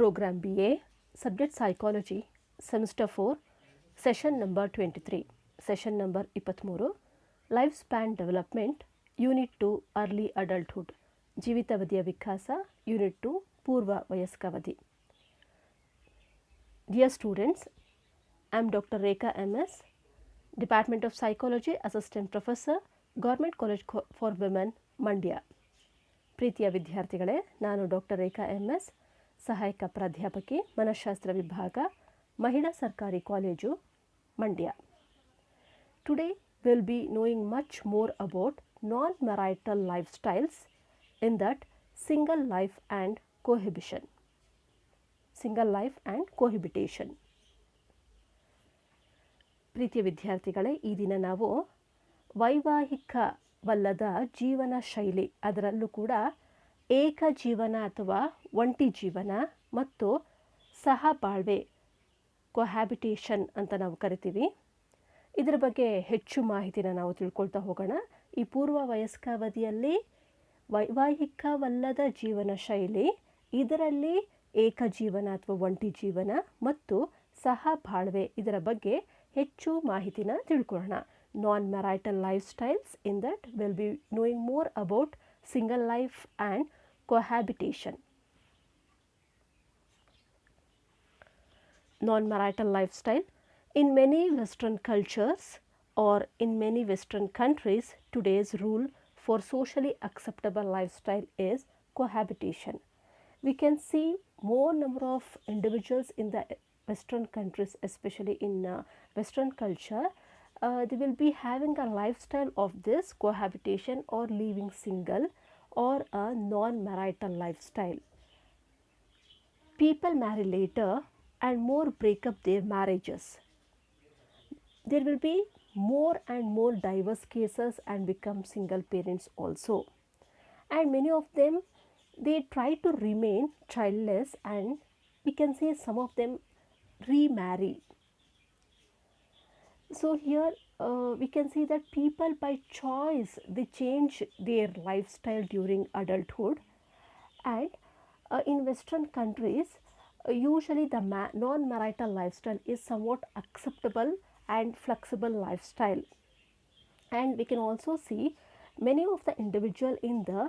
Program BA, Subject Psychology, Semester 4, Session number 23, Session number 23, Lifespan Development, Unit 2, Early Adulthood, ಜೀವಿತಾವಧಿಯ ವಿಕಾಸ, Unit 2, ಪೂರ್ವ ವಯಸ್ಕಾವಧಿ. Dear students, I am Dr. Rekha MS, Department of Psychology, Assistant Professor, Government College for Women, Mandya. ಪ್ರೀತಿಯ ವಿದ್ಯಾರ್ಥಿಗಳೇ, ನಾನು doctor ರೇಖಾ MS, ಸಹಾಯಕ ಪ್ರಾಧ್ಯಾಪಕಿ, ಮನಃಶಾಸ್ತ್ರ ವಿಭಾಗ, ಮಹಿಳಾ ಸರ್ಕಾರಿ college, Mandya. Today we will be knowing much more about non-marital lifestyles, in that single life and cohabitation. Single life and cohabitation. ಪ್ರೀತಿಯ ವಿದ್ಯಾರ್ಥಿಗಳೇ, ಈ ದಿನ ನಾವು ವೈವಾಹಿಕವಲ್ಲದ ಜೀವನ ಶೈಲಿ, ಅದರಲ್ಲೂ ಕೂಡ ಏಕ ಜೀವನ ಅಥವಾ ಒಂಟಿ ಜೀವನ ಮತ್ತು ಸಹಬಾಳ್ವೆ, ಕೊಹ್ಯಾಬಿಟೇಷನ್ ಅಂತ ನಾವು ಕರಿತೀವಿ, ಇದರ ಬಗ್ಗೆ ಹೆಚ್ಚು ಮಾಹಿತಿನ ನಾವು ತಿಳ್ಕೊಳ್ತಾ ಹೋಗೋಣ. ಈ ಪೂರ್ವ ವಯಸ್ಕಾವಧಿಯಲ್ಲಿ ವೈವಾಹಿಕವಲ್ಲದ ಜೀವನ ಶೈಲಿ, ಇದರಲ್ಲಿ ಏಕ ಜೀವನ ಅಥವಾ ಒಂಟಿ ಜೀವನ ಮತ್ತು ಸಹಬಾಳ್ವೆ, ಇದರ ಬಗ್ಗೆ ಹೆಚ್ಚು ಮಾಹಿತಿನ ತಿಳ್ಕೊಳ್ಳೋಣ. Non-marital lifestyles, in that we'll be knowing more about single life and cohabitation. Non-marital lifestyle. In many Western cultures or in many Western countries, today's rule for socially acceptable lifestyle is cohabitation. We can see more number of individuals in the Western countries, especially in Western culture, they will be having a lifestyle of this cohabitation or living single or a non-marital lifestyle. People marry later and more break up their marriages. There will be more and more diverse cases and become single parents also. And many of them, they try to remain childless, and we can say some of them remarry. So here we can see that people by choice, they change their lifestyle during adulthood, and in Western countries usually the non-marital lifestyle is somewhat acceptable and flexible lifestyle. And we can also see many of the individual in the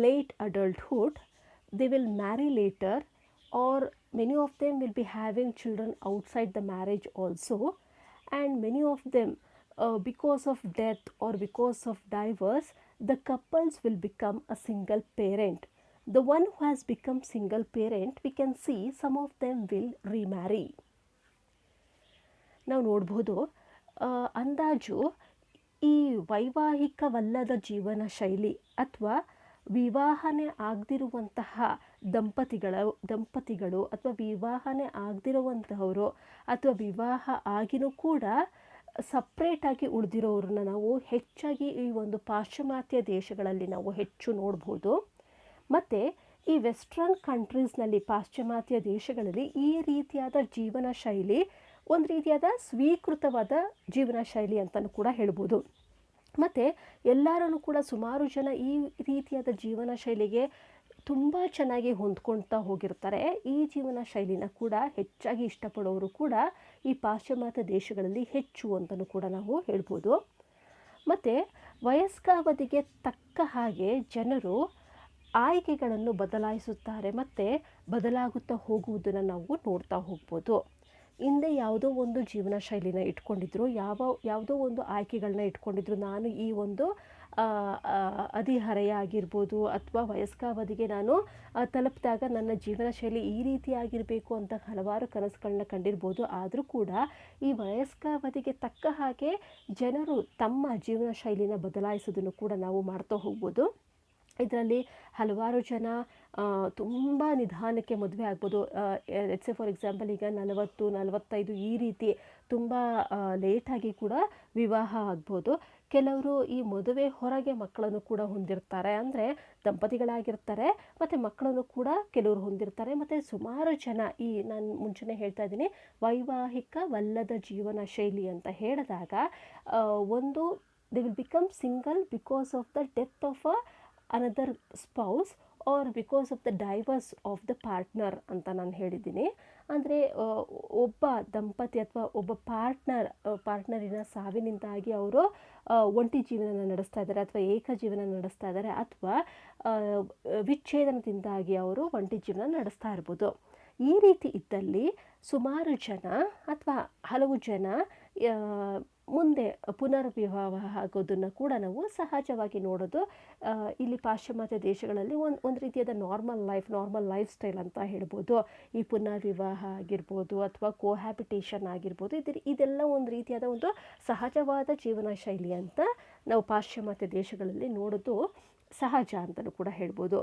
late adulthood, they will marry later, or many of them will be having children outside the marriage also. And many of them, because of death or because of divorce, the couples will become a single parent. The one who has become single parent, we can see some of them will remarry. ನಾವು ನೋಡ್ಬೋದು, ಅಂದಾಜು ಈ ವೈವಾಹಿಕವಲ್ಲದ ಜೀವನ ಶೈಲಿ ಅಥವಾ ವಿವಾಹನೆ ಆಗದಿರುವಂತಹ ದಂಪತಿಗಳು ಅಥವಾ ವಿವಾಹನೆ ಆಗದಿರುವಂತಹವರು ಅಥವಾ ವಿವಾಹ ಆಗಿನೂ ಕೂಡ ಸಪ್ರೇಟಾಗಿ ಉಳಿದಿರೋರನ್ನ ನಾವು ಹೆಚ್ಚಾಗಿ ಈ ಒಂದು ಪಾಶ್ಚಿಮಾತ್ಯ ದೇಶಗಳಲ್ಲಿ ನಾವು ಹೆಚ್ಚು ನೋಡ್ಬೋದು. ಮತ್ತು ಈ ವೆಸ್ಟರ್ನ್ ಕಂಟ್ರೀಸ್ನಲ್ಲಿ, ಪಾಶ್ಚಿಮಾತ್ಯ ದೇಶಗಳಲ್ಲಿ ಈ ರೀತಿಯಾದ ಜೀವನ ಶೈಲಿ ಒಂದು ರೀತಿಯಾದ ಸ್ವೀಕೃತವಾದ ಜೀವನ ಶೈಲಿ ಅಂತಲೂ ಕೂಡ ಹೇಳ್ಬೋದು. ಮತ್ತು ಎಲ್ಲರೂ ಕೂಡ ಸುಮಾರು ಜನ ಈ ರೀತಿಯಾದ ಜೀವನ ಶೈಲಿಗೆ ತುಂಬ ಚೆನ್ನಾಗಿ ಹೊಂದ್ಕೊಳ್ತಾ ಹೋಗಿರ್ತಾರೆ. ಈ ಜೀವನ ಶೈಲಿನ ಕೂಡ ಹೆಚ್ಚಾಗಿ ಇಷ್ಟಪಡೋರು ಕೂಡ ಈ ಪಾಶ್ಚಿಮಾತ್ಯ ದೇಶಗಳಲ್ಲಿ ಹೆಚ್ಚು ಅಂತಲೂ ಕೂಡ ನಾವು ಹೇಳ್ಬೋದು. ಮತ್ತು ವಯಸ್ಕಾವಧಿಗೆ ತಕ್ಕ ಹಾಗೆ ಜನರು ಆಯ್ಕೆಗಳನ್ನು ಬದಲಾಯಿಸುತ್ತಾರೆ ಮತ್ತು ಬದಲಾಗುತ್ತಾ ಹೋಗುವುದನ್ನು ನಾವು ನೋಡ್ತಾ ಹೋಗ್ಬೋದು. ಹಿಂದೆ ಯಾವುದೋ ಒಂದು ಜೀವನ ಶೈಲಿನ ಇಟ್ಕೊಂಡಿದ್ರು, ಯಾವುದೋ ಒಂದು ಆಯ್ಕೆಗಳನ್ನ ಇಟ್ಕೊಂಡಿದ್ರು. ನಾನು ಈ ಒಂದು ಹದಿಹರೆಯ ಆಗಿರ್ಬೋದು ಅಥವಾ ವಯಸ್ಕಾವಧಿಗೆ ನಾನು ತಲುಪಿದಾಗ ನನ್ನ ಜೀವನ ಶೈಲಿ ಈ ರೀತಿಯಾಗಿರಬೇಕು ಅಂತ ಹಲವಾರು ಕನಸುಗಳನ್ನ ಕಂಡಿರ್ಬೋದು. ಆದರೂ ಕೂಡ ಈ ವಯಸ್ಕಾವಧಿಗೆ ತಕ್ಕ ಹಾಗೆ ಜನರು ತಮ್ಮ ಜೀವನ ಶೈಲಿನ ಬದಲಾಯಿಸೋದನ್ನು ಕೂಡ ನಾವು ಮಾಡ್ತಾ ಹೋಗ್ಬೋದು. ಇದರಲ್ಲಿ ಹಲವಾರು ಜನ ತುಂಬ ನಿಧಾನಕ್ಕೆ ಮದುವೆ ಆಗ್ಬೋದು. ಲೆಟ್ಸ್ ಸೇ ಫಾರ್ ಎಕ್ಸಾಂಪಲ್, ಈಗ 40-45 ಈ ರೀತಿ ತುಂಬ ಲೇಟಾಗಿ ಕೂಡ ವಿವಾಹ ಆಗ್ಬೋದು. ಕೆಲವರು ಈ ಮದುವೆ ಹೊರಗೆ ಮಕ್ಕಳನ್ನು ಕೂಡ ಹೊಂದಿರ್ತಾರೆ, ಅಂದರೆ ದಂಪತಿಗಳಾಗಿರ್ತಾರೆ ಮತ್ತು ಮಕ್ಕಳನ್ನು ಕೂಡ ಕೆಲವರು ಹೊಂದಿರ್ತಾರೆ. ಮತ್ತು ಸುಮಾರು ಜನ, ಈ ನಾನು ಮುಂಚೆನೇ ಹೇಳ್ತಾ ಇದ್ದೀನಿ, ವೈವಾಹಿಕವಲ್ಲದ ಜೀವನ ಶೈಲಿ ಅಂತ ಹೇಳಿದಾಗ ಒಂದು they will become single because of the death of another spouse or because of the divorce of the partner ಅಂತ ನಾನು ಹೇಳಿದ್ದೀನಿ. ಅಂದರೆ ಒಬ್ಬ ದಂಪತಿ ಅಥವಾ ಒಬ್ಬ ಪಾರ್ಟ್ನರಿನ ಸಾವಿನಿಂದಾಗಿ ಅವರು ಒಂಟಿ ಜೀವನ ನಡೆಸ್ತಾ ಇದ್ದಾರೆ ಅಥವಾ ಏಕ ಜೀವನ ನಡೆಸ್ತಾ ಇದ್ದಾರೆ, ಅಥವಾ ವಿಚ್ಛೇದನದಿಂದಾಗಿ ಅವರು ಒಂಟಿ ಜೀವನ ನಡೆಸ್ತಾ ಇರ್ಬೋದು. ಈ ರೀತಿ ಇದ್ದಲ್ಲಿ ಸುಮಾರು ಜನ ಅಥವಾ ಹಲವು ಜನ ಮುಂದೆ ಪುನರ್ವಿವಾಹ ಆಗೋದನ್ನು ಕೂಡ ನಾವು ಸಹಜವಾಗಿ ನೋಡೋದು ಇಲ್ಲಿ ಪಾಶ್ಚಿಮಾತ್ಯ ದೇಶಗಳಲ್ಲಿ ಒಂದು ರೀತಿಯಾದ ನಾರ್ಮಲ್ ಲೈಫ್ ಸ್ಟೈಲ್ ಅಂತ ಹೇಳ್ಬೋದು. ಈ ಪುನರ್ವಿವಾಹ ಆಗಿರ್ಬೋದು ಅಥವಾ ಕೋಹ್ಯಾಬಿಟೇಷನ್ ಆಗಿರ್ಬೋದು, ಇದೆಲ್ಲ ಒಂದು ರೀತಿಯಾದ ಒಂದು ಸಹಜವಾದ ಜೀವನ ಶೈಲಿ ಅಂತ ನಾವು ಪಾಶ್ಚಿಮಾತ್ಯ ದೇಶಗಳಲ್ಲಿ ನೋಡೋದು ಸಹಜ ಅಂತಲೂ ಕೂಡ ಹೇಳ್ಬೋದು.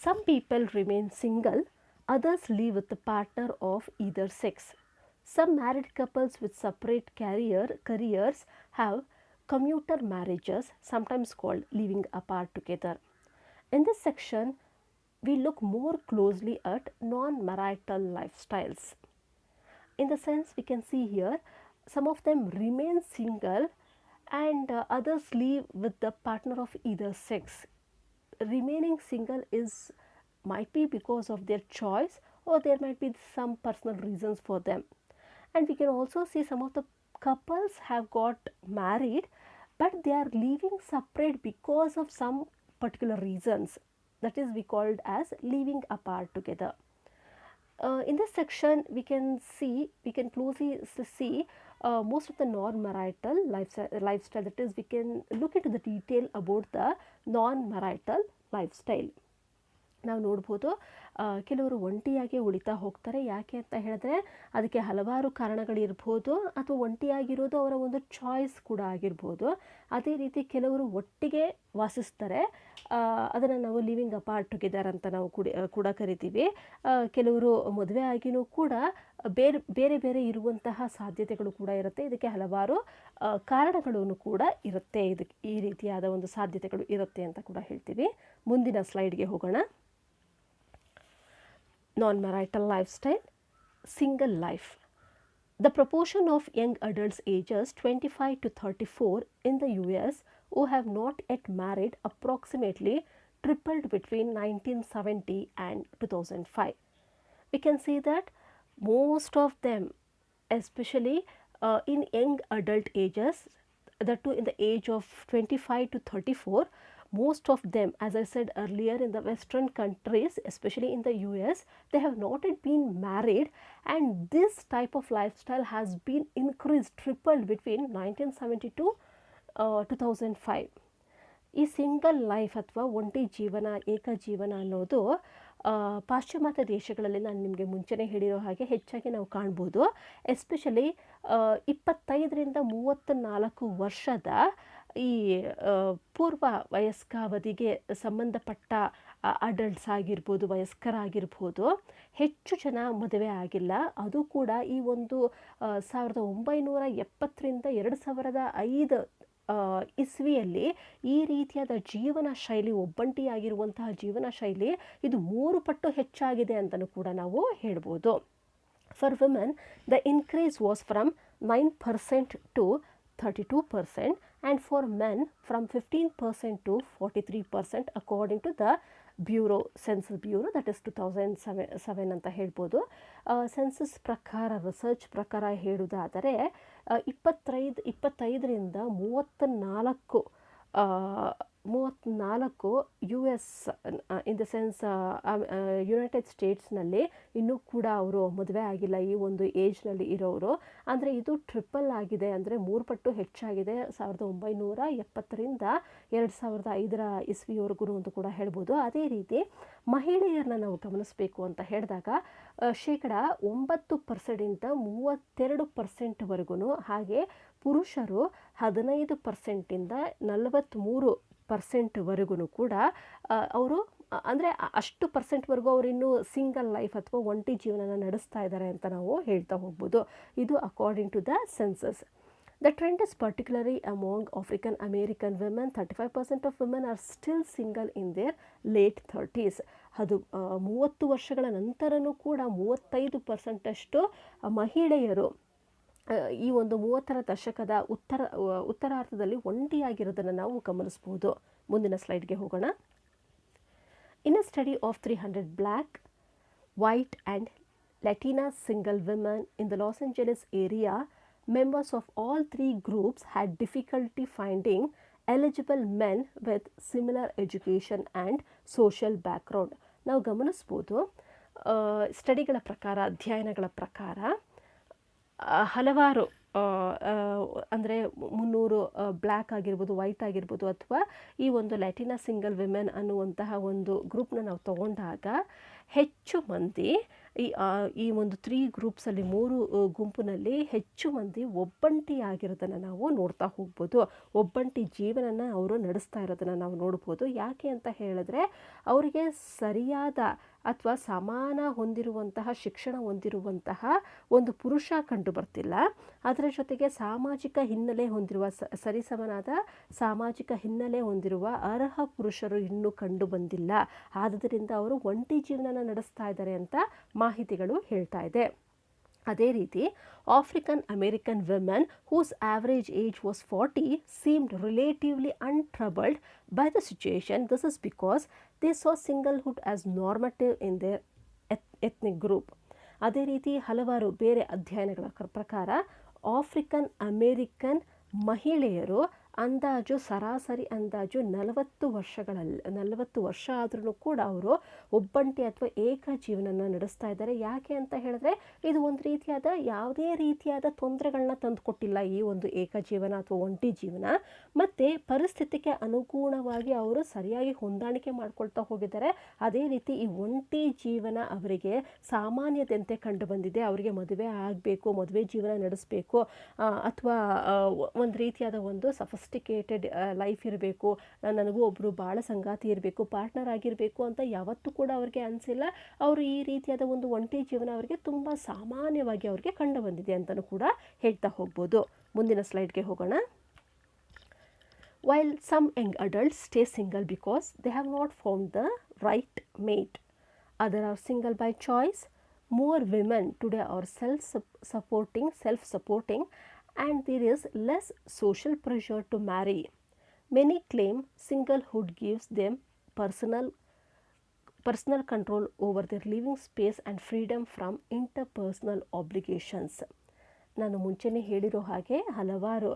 Some people remain single, others live with the partner of either sex. Some married couples with separate careers have commuter marriages, sometimes called living apart together. In this section, we look more closely at non-marital lifestyles. In the sense, we can see here, some of them remain single and others live with the partner of either sex. Remaining single might be because of their choice, or there might be some personal reasons for them. And we can also see some of the couples have got married, but they are living separate because of some particular reasons. That is, we called as living apart together. In this section, we can closely see most of the non-marital lifestyle. That is, we can look into the detail about the non-marital lifestyle. ನಾವು ನೋಡ್ಬೋದು ಕೆಲವರು ಒಂಟಿಯಾಗಿ ಉಳಿತಾ ಹೋಗ್ತಾರೆ. ಯಾಕೆ ಅಂತ ಹೇಳಿದ್ರೆ ಅದಕ್ಕೆ ಹಲವಾರು ಕಾರಣಗಳಿರ್ಬೋದು, ಅಥವಾ ಒಂಟಿಯಾಗಿರೋದು ಅವರ ಒಂದು ಚಾಯ್ಸ್ ಕೂಡ ಆಗಿರ್ಬೋದು. ಅದೇ ರೀತಿ ಕೆಲವರು ಒಟ್ಟಿಗೆ ವಾಸಿಸ್ತಾರೆ, ಅದನ್ನು ನಾವು ಲಿವಿಂಗ್ ಅಪಾರ್ಟ್ ಟುಗೆದರ್ ಅಂತ ನಾವು ಕೂಡ ಕರಿತೀವಿ. ಕೆಲವರು ಮದುವೆ ಆಗಿನೂ ಕೂಡ ಬೇರೆ ಬೇರೆ ಇರುವಂತಹ ಸಾಧ್ಯತೆಗಳು ಕೂಡ ಇರುತ್ತೆ. ಇದಕ್ಕೆ ಹಲವಾರು ಕಾರಣಗಳು ಕೂಡ ಇರುತ್ತೆ. ಈ ರೀತಿಯಾದ ಒಂದು ಸಾಧ್ಯತೆಗಳು ಇರುತ್ತೆ ಅಂತ ಕೂಡ ಹೇಳ್ತೀವಿ. ಮುಂದಿನ ಸ್ಲೈಡ್ಗೆ ಹೋಗೋಣ. Non-marital lifestyle, single life. The proportion of young adults ages 25 to 34 in the US who have not yet married approximately tripled between 1970 and 2005. We can see that most of them, especially in young adult ages, that too in the age of 25 to 34, most of them, as I said earlier, in the Western countries, especially in the US, they have not yet been married, and this type of lifestyle has been increased, tripled between 1970 to 2005. ಈ single life ಅಥವಾ ಒಂಟಿ ಜೀವನ, ಏಕ ಜೀವನ ಅನ್ನೋದು ಪಾಶ್ಚಿಮಾತ್ಯ ದೇಶಗಳಲ್ಲಿ ನಾನು ನಿಮಗೆ ಮುಂಚೆನೇ ಹೇಳಿರೋ ಹಾಗೆ ಹೆಚ್ಚಾಗಿ ನಾವು ಕಾಣ್ಬೋದು. ಎಸ್ಪೆಷಲಿ 25ರಿಂದ 34 ವರ್ಷದ ಈ ಪೂರ್ವ ವಯಸ್ಕಾವಧಿಗೆ ಸಂಬಂಧಪಟ್ಟ ಅಡಲ್ಟ್ಸ್ ಆಗಿರ್ಬೋದು, ವಯಸ್ಕರಾಗಿರ್ಬೋದು, ಹೆಚ್ಚು ಜನ ಮದುವೆ ಆಗಿಲ್ಲ. ಅದು ಕೂಡ ಈ ಒಂದು 1970ರಿಂದ 2005 ಇಸ್ವಿಯಲ್ಲಿ ಈ ರೀತಿಯಾದ ಜೀವನ ಶೈಲಿ, ಒಬ್ಬಂಟಿಯಾಗಿರುವಂತಹ ಜೀವನ ಶೈಲಿ ಇದು 3 ಪಟ್ಟು ಹೆಚ್ಚಾಗಿದೆ ಅಂತಲೂ ಕೂಡ ನಾವು ಹೇಳ್ಬೋದು. For women the increase was from 9% to 32%, and for men from 15% to 43% according to the Census Bureau, that is 2007 ಅಂತ ಹೇಳ್ಬೋದು. ಸೆನ್ಸಸ್ ಪ್ರಕಾರ, ರಿಸರ್ಚ್ ಪ್ರಕಾರ ಹೇಳುವುದಾದರೆ 25ರಿಂದ 34 US in the sense United ಸ್ಟೇಟ್ಸ್ನಲ್ಲಿ ಇನ್ನೂ ಕೂಡ ಅವರು ಮದುವೆ ಆಗಿಲ್ಲ ಈ ಒಂದು ಏಜ್ನಲ್ಲಿ ಇರೋರು. ಅಂದರೆ ಇದು ಟ್ರಿಪಲ್ ಆಗಿದೆ, ಅಂದರೆ 3 ಪಟ್ಟು ಹೆಚ್ಚಾಗಿದೆ 1970ರಿಂದ 2005 ಇಸ್ವಿಯವರೆಗೂ ಅಂತ ಕೂಡ ಹೇಳ್ಬೋದು. ಅದೇ ರೀತಿ ಮಹಿಳೆಯರನ್ನ ನಾವು ಗಮನಿಸಬೇಕು ಅಂತ ಹೇಳಿದಾಗ 9%ರಿಂದ 32%ವರೆಗೂ, ಹಾಗೆ ಪುರುಷರು 15%ರಿಂದ 43%ವರೆಗೂ ಕೂಡ ಅವರು, ಅಂದರೆ ಅಷ್ಟು ಪರ್ಸೆಂಟ್ವರೆಗೂ ಅವರು ಇನ್ನೂ ಸಿಂಗಲ್ ಲೈಫ್ ಅಥವಾ ಒಂಟಿ ಜೀವನನ ನಡೆಸ್ತಾ ಇದ್ದಾರೆ ಅಂತ ನಾವು ಹೇಳ್ತಾ ಹೋಗ್ಬೋದು. ಇದು according to the census. The trend is particularly among African American women. 35% of women are still single in their late 30s. ಅದು 30 ವರ್ಷಗಳ ನಂತರನೂ ಕೂಡ 35% ಅಷ್ಟು ಮಹಿಳೆಯರು ಈ ಒಂದು 30ರ ದಶಕದ ಉತ್ತರಾರ್ಧದಲ್ಲಿ ಒಂಟಿಯಾಗಿರೋದನ್ನು ನಾವು ಗಮನಿಸ್ಬೋದು. ಮುಂದಿನ ಸ್ಲೈಡ್ಗೆ ಹೋಗೋಣ. In a study of 300 black, white and Latina single women in the Los Angeles area, members of all three groups had difficulty finding eligible men with similar education and social background. ನಾವು ಗಮನಿಸ್ಬೋದು ಸ್ಟಡಿಗಳ ಪ್ರಕಾರ, ಅಧ್ಯಯನಗಳ ಪ್ರಕಾರ ಹಲವಾರು ಅಂದರೆ 300 black ಆಗಿರ್ಬೋದು, white ಆಗಿರ್ಬೋದು, ಅಥವಾ ಈ ಒಂದು ಲ್ಯಾಟಿನಾ ಸಿಂಗಲ್ ವಿಮೆನ್ ಅನ್ನುವಂತಹ ಒಂದು ಗ್ರೂಪ್ನ ನಾವು ತಗೊಂಡಾಗ ಹೆಚ್ಚು ಮಂದಿ ಈ ಒಂದು 3 ಗ್ರೂಪ್ಸಲ್ಲಿ 3 ಗುಂಪಿನಲ್ಲಿ ಹೆಚ್ಚು ಮಂದಿ ಒಬ್ಬಂಟಿಯಾಗಿರೋದನ್ನು ನಾವು ನೋಡ್ತಾ ಹೋಗ್ಬೋದು. ಒಬ್ಬಂಟಿ ಜೀವನನ ಅವರು ನಡೆಸ್ತಾ ಇರೋದನ್ನು ನಾವು ನೋಡ್ಬೋದು. ಯಾಕೆ ಅಂತ ಹೇಳಿದ್ರೆ ಅವರಿಗೆ ಸರಿಯಾದ ಅಥವಾ ಸಮಾನ ಹೊಂದಿರುವಂತಹ ಶಿಕ್ಷಣ ಹೊಂದಿರುವಂತಹ ಒಂದು ಪುರುಷ ಕಂಡು ಬರ್ತಿಲ್ಲ. ಅದರ ಜೊತೆಗೆ ಸಾಮಾಜಿಕ ಹಿನ್ನೆಲೆ ಹೊಂದಿರುವ ಸರಿಸಮನಾದ ಸಾಮಾಜಿಕ ಹಿನ್ನೆಲೆ ಹೊಂದಿರುವ ಅರ್ಹ ಪುರುಷರು ಇನ್ನೂ ಕಂಡು ಬಂದಿಲ್ಲ. ಆದ್ದರಿಂದ ಅವರು ಒಂಟಿ ಜೀವನ ನಡೆಸ್ತಾ ಇದ್ದಾರೆ ಅಂತ ಮಾಹಿತಿಗಳು ಹೇಳ್ತಾ ಇದೆ. ಅದೇ ರೀತಿ African American women whose average age was 40 seemed relatively untroubled by the situation. This is because they saw singlehood as normative in their ethnic group. ಅದೇ ರೀತಿ ಹಲವಾರು ಬೇರೆ ಅಧ್ಯಯನಗಳ ಪ್ರಕಾರ ಆಫ್ರಿಕನ್ ಅಮೇರಿಕನ್ ಮಹಿಳೆಯರು ಅಂದಾಜು ಸರಾಸರಿ ಅಂದಾಜು 40 ವರ್ಷ ಆದ್ರೂ ಕೂಡ ಅವರು ಒಬ್ಬಂಟಿ ಅಥವಾ ಏಕ ಜೀವನನ ನಡೆಸ್ತಾ ಇದ್ದಾರೆ. ಯಾಕೆ ಅಂತ ಹೇಳಿದ್ರೆ ಇದು ಒಂದು ರೀತಿಯಾದ ಯಾವುದೇ ರೀತಿಯಾದ ತೊಂದರೆಗಳನ್ನ ತಂದುಕೊಟ್ಟಿಲ್ಲ ಈ ಒಂದು ಏಕ ಜೀವನ ಅಥವಾ ಒಂಟಿ ಜೀವನ. ಮತ್ತು ಪರಿಸ್ಥಿತಿಗೆ ಅನುಗುಣವಾಗಿ ಅವರು ಸರಿಯಾಗಿ ಹೊಂದಾಣಿಕೆ ಮಾಡ್ಕೊಳ್ತಾ ಹೋಗಿದ್ದಾರೆ. ಅದೇ ರೀತಿ ಈ ಒಂಟಿ ಜೀವನ ಅವರಿಗೆ ಸಾಮಾನ್ಯದಂತೆ ಕಂಡು ಬಂದಿದೆ. ಅವರಿಗೆ ಮದುವೆ ಆಗಬೇಕು, ಮದುವೆ ಜೀವನ ನಡೆಸಬೇಕು, ಅಥವಾ ಒಂದು ರೀತಿಯಾದ ಒಂದು ಸಫಿಸ್ಟಿಕೇಟೆಡ್ ಲೈಫ್ ಇರಬೇಕು, ನನಗೂ ಒಬ್ಬರು ಬಾಳ ಸಂಗಾತಿ ಇರಬೇಕು, ಪಾರ್ಟ್ನರ್ ಆಗಿರಬೇಕು ಅಂತ ಯಾವತ್ತೂ ಕೂಡ ಅವ್ರಿಗೆ ಅನಿಸಿಲ್ಲ. ಅವರು ಈ ರೀತಿಯಾದ ಒಂದು ಒಂಟಿ ಜೀವನ ಅವರಿಗೆ ತುಂಬ ಸಾಮಾನ್ಯವಾಗಿ ಅವ್ರಿಗೆ ಕಂಡು ಬಂದಿದೆ ಅಂತಲೂ ಕೂಡ ಹೇಳ್ತಾ ಹೋಗ್ಬೋದು. ಮುಂದಿನ ಸ್ಲೈಡ್ಗೆ ಹೋಗೋಣ. While some young adults stay single because they have not found the right mate, others are single by choice. More women today are self-supporting, and there is less social pressure to marry. Many claim singlehood gives them personal control over their living space and freedom from interpersonal obligations. ನಾನು ಮುಂಚೆನೇ ಹೇಳಿರೋ ಹಾಗೆ ಹಲವಾರು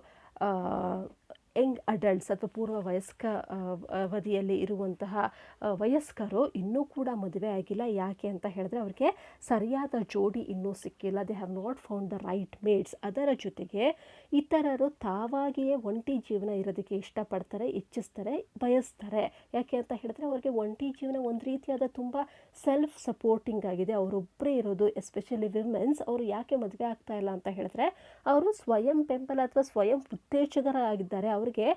Young adults ಅಥವಾ ಪೂರ್ವ ವಯಸ್ಕ ಅವಧಿಯಲ್ಲಿ ಇರುವಂತಹ ವಯಸ್ಕರು ಇನ್ನೂ ಕೂಡ ಮದುವೆ ಆಗಿಲ್ಲ. ಯಾಕೆ ಅಂತ ಹೇಳಿದ್ರೆ ಅವ್ರಿಗೆ ಸರಿಯಾದ ಜೋಡಿ ಇನ್ನೂ ಸಿಕ್ಕಿಲ್ಲ. They have not found the right mates. ಅದರ ಜೊತೆಗೆ ಇತರರು ತಾವಾಗಿಯೇ ಒಂಟಿ ಜೀವನ ಇರೋದಕ್ಕೆ ಇಷ್ಟಪಡ್ತಾರೆ, ಇಚ್ಛಿಸ್ತಾರೆ, ಬಯಸ್ತಾರೆ. ಯಾಕೆ ಅಂತ ಹೇಳಿದ್ರೆ ಅವ್ರಿಗೆ ಒಂಟಿ ಜೀವನ ಒಂದು ರೀತಿಯಾದ ತುಂಬ ಸೆಲ್ಫ್ ಸಪೋರ್ಟಿಂಗ್ ಆಗಿದೆ. ಅವರೊಬ್ಬರೇ ಇರೋದು, ಎಸ್ಪೆಷಲಿ ವಿಮೆನ್ಸ್. ಅವರು ಯಾಕೆ ಮದುವೆ ಆಗ್ತಾ ಇಲ್ಲ ಅಂತ ಹೇಳಿದ್ರೆ ಅವರು ಸ್ವಯಂ ಬೆಂಬಲ ಅಥವಾ ಸ್ವಯಂ ಉತ್ತೇಜಕರಾಗಿದ್ದಾರೆ. ಅವರಿಗೆ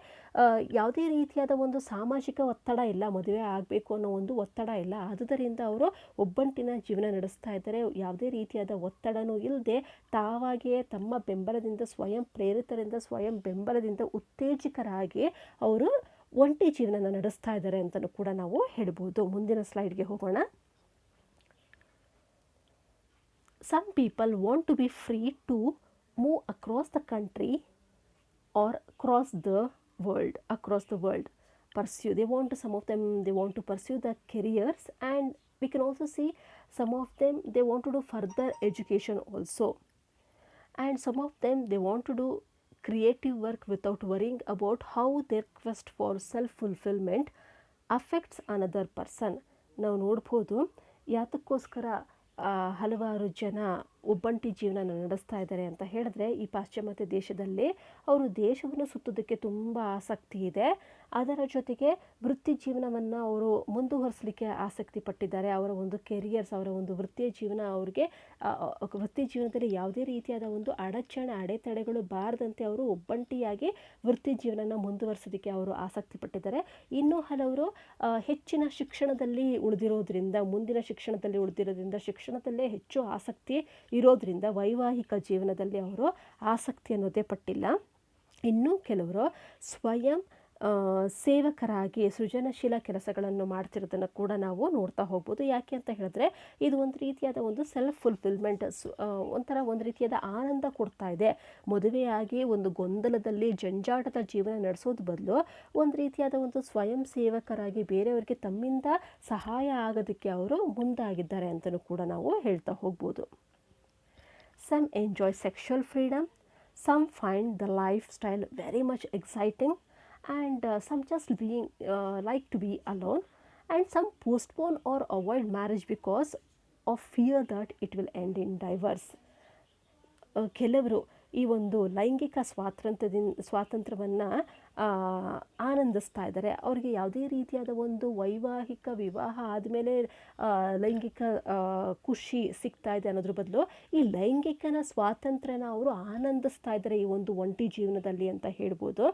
ಯಾವುದೇ ರೀತಿಯಾದ ಒಂದು ಸಾಮಾಜಿಕ ಒತ್ತಡ ಇಲ್ಲ, ಮದುವೆ ಆಗಬೇಕು ಅನ್ನೋ ಒಂದು ಒತ್ತಡ ಇಲ್ಲ. ಆದುದರಿಂದ ಅವರು ಒಬ್ಬಂಟಿನ ಜೀವನ ನಡೆಸ್ತಾ ಇದ್ದಾರೆ. ಯಾವುದೇ ರೀತಿಯಾದ ಒತ್ತಡನೂ ಇಲ್ಲದೆ ತಾವಾಗಿಯೇ ತಮ್ಮ ಬೆಂಬಲದಿಂದ, ಸ್ವಯಂ ಪ್ರೇರಿತರಿಂದ, ಸ್ವಯಂ ಬೆಂಬಲದಿಂದ ಉತ್ತೇಜಕರಾಗಿ ಅವರು ಒಂಟಿ ಜೀವನ ನಡೆಸ್ತಾ ಇದ್ದಾರೆ ಅಂತಲೂ ಕೂಡ ನಾವು ಹೇಳ್ಬೋದು. ಮುಂದಿನ ಸ್ಲೈಡ್ಗೆ ಹೋಗೋಣ. Some people want to be free to move across the country or across the world, pursue. Some of them they want to pursue the careers, and we can also see some of them they want to do further education also, and some of them they want to do creative work without worrying about how their quest for self fulfillment affects another person. ನಾವು ನೋಡ್ಬೋದು ಯಾತಕ್ಕೋಸ್ಕರ ಹಲವಾರು ಜನ ಒಬ್ಬಂಟಿ ಜೀವನ ನಡೆಸ್ತಾ ಇದ್ದಾರೆ ಅಂತ ಹೇಳಿದ್ರೆ ಈ ಪಾಶ್ಚಿಮಾತ್ಯ ದೇಶದಲ್ಲಿ ಅವರು ದೇಶವನ್ನು ಸುತ್ತೋದಕ್ಕೆ ತುಂಬ ಆಸಕ್ತಿ ಇದೆ. ಅದರ ಜೊತೆಗೆ ವೃತ್ತಿ ಜೀವನವನ್ನು ಅವರು ಮುಂದುವರಿಸಲಿಕ್ಕೆ ಆಸಕ್ತಿ ಪಟ್ಟಿದ್ದಾರೆ. ಅವರ ಒಂದು ಕೆರಿಯರ್ಸ್, ಅವರ ಒಂದು ವೃತ್ತಿಯ ಜೀವನ ಅವ್ರಿಗೆ ವೃತ್ತಿ ಜೀವನದಲ್ಲಿ ಯಾವುದೇ ರೀತಿಯಾದ ಒಂದು ಅಡೆತಡೆಗಳು ಬಾರದಂತೆ ಅವರು ಒಬ್ಬಂಟಿಯಾಗಿ ವೃತ್ತಿ ಜೀವನನ ಮುಂದುವರಿಸೋದಕ್ಕೆ ಅವರು ಆಸಕ್ತಿ ಪಟ್ಟಿದ್ದಾರೆ. ಇನ್ನೂ ಹಲವರು ಹೆಚ್ಚಿನ ಶಿಕ್ಷಣದಲ್ಲಿ ಉಳಿದಿರೋದ್ರಿಂದ, ಮುಂದಿನ ಶಿಕ್ಷಣದಲ್ಲಿ ಉಳಿದಿರೋದ್ರಿಂದ, ಶಿಕ್ಷಣದಲ್ಲೇ ಹೆಚ್ಚು ಆಸಕ್ತಿ ಇರೋದ್ರಿಂದ ವೈವಾಹಿಕ ಜೀವನದಲ್ಲಿ ಅವರು ಆಸಕ್ತಿ ಅನ್ನೋದೇ ಪಟ್ಟಿಲ್ಲ. ಇನ್ನೂ ಕೆಲವರು ಸ್ವಯಂ ಸೇವಕರಾಗಿ ಸೃಜನಶೀಲ ಕೆಲಸಗಳನ್ನು ಮಾಡ್ತಿರೋದನ್ನು ಕೂಡ ನಾವು ನೋಡ್ತಾ ಹೋಗ್ಬೋದು. ಯಾಕೆ ಅಂತ ಹೇಳಿದ್ರೆ ಇದು ಒಂದು ರೀತಿಯಾದ ಒಂದು ಸೆಲ್ಫ್ ಫುಲ್ಫಿಲ್ಮೆಂಟ್, ಒಂದು ರೀತಿಯಾದ ಆನಂದ ಕೊಡ್ತಾ ಇದೆ. ಮದುವೆಯಾಗಿ ಒಂದು ಗೊಂದಲದಲ್ಲಿ ಜಂಜಾಟದ ಜೀವನ ನಡೆಸೋದು ಬದಲು ಒಂದು ರೀತಿಯಾದ ಒಂದು ಸ್ವಯಂ ಸೇವಕರಾಗಿ ಬೇರೆಯವರಿಗೆ ತಮ್ಮಿಂದ ಸಹಾಯ ಆಗೋದಕ್ಕೆ ಅವರು ಮುಂದಾಗಿದ್ದಾರೆ ಅಂತಲೂ ಕೂಡ ನಾವು ಹೇಳ್ತಾ ಹೋಗ್ಬೋದು. Some enjoy sexual freedom, some find the lifestyle very much exciting, and some just being like to be alone, and some postpone or avoid marriage because of fear that it will end in divorce. ಕೆಲವರು ಈ ಒಂದು ಲೈಂಗಿಕ ಸ್ವಾತಂತ್ರ್ಯವನ್ನು ಆನಂದಿಸ್ತಾ ಇದ್ದಾರೆ. ಅವರಿಗೆ ಯಾವುದೇ ರೀತಿಯಾದ ಒಂದು ವೈವಾಹಿಕ ವಿವಾಹ ಆದಮೇಲೆ ಲೈಂಗಿಕ ಖುಷಿ ಸಿಗ್ತಾ ಇದೆ ಅನ್ನೋದ್ರ ಬದಲು ಈ ಲೈಂಗಿಕನ ಸ್ವಾತಂತ್ರ್ಯನ ಅವರು ಆನಂದಿಸ್ತಾ ಇದ್ದಾರೆ ಈ ಒಂದು ಒಂಟಿ ಜೀವನದಲ್ಲಿ ಅಂತ ಹೇಳ್ಬೋದು.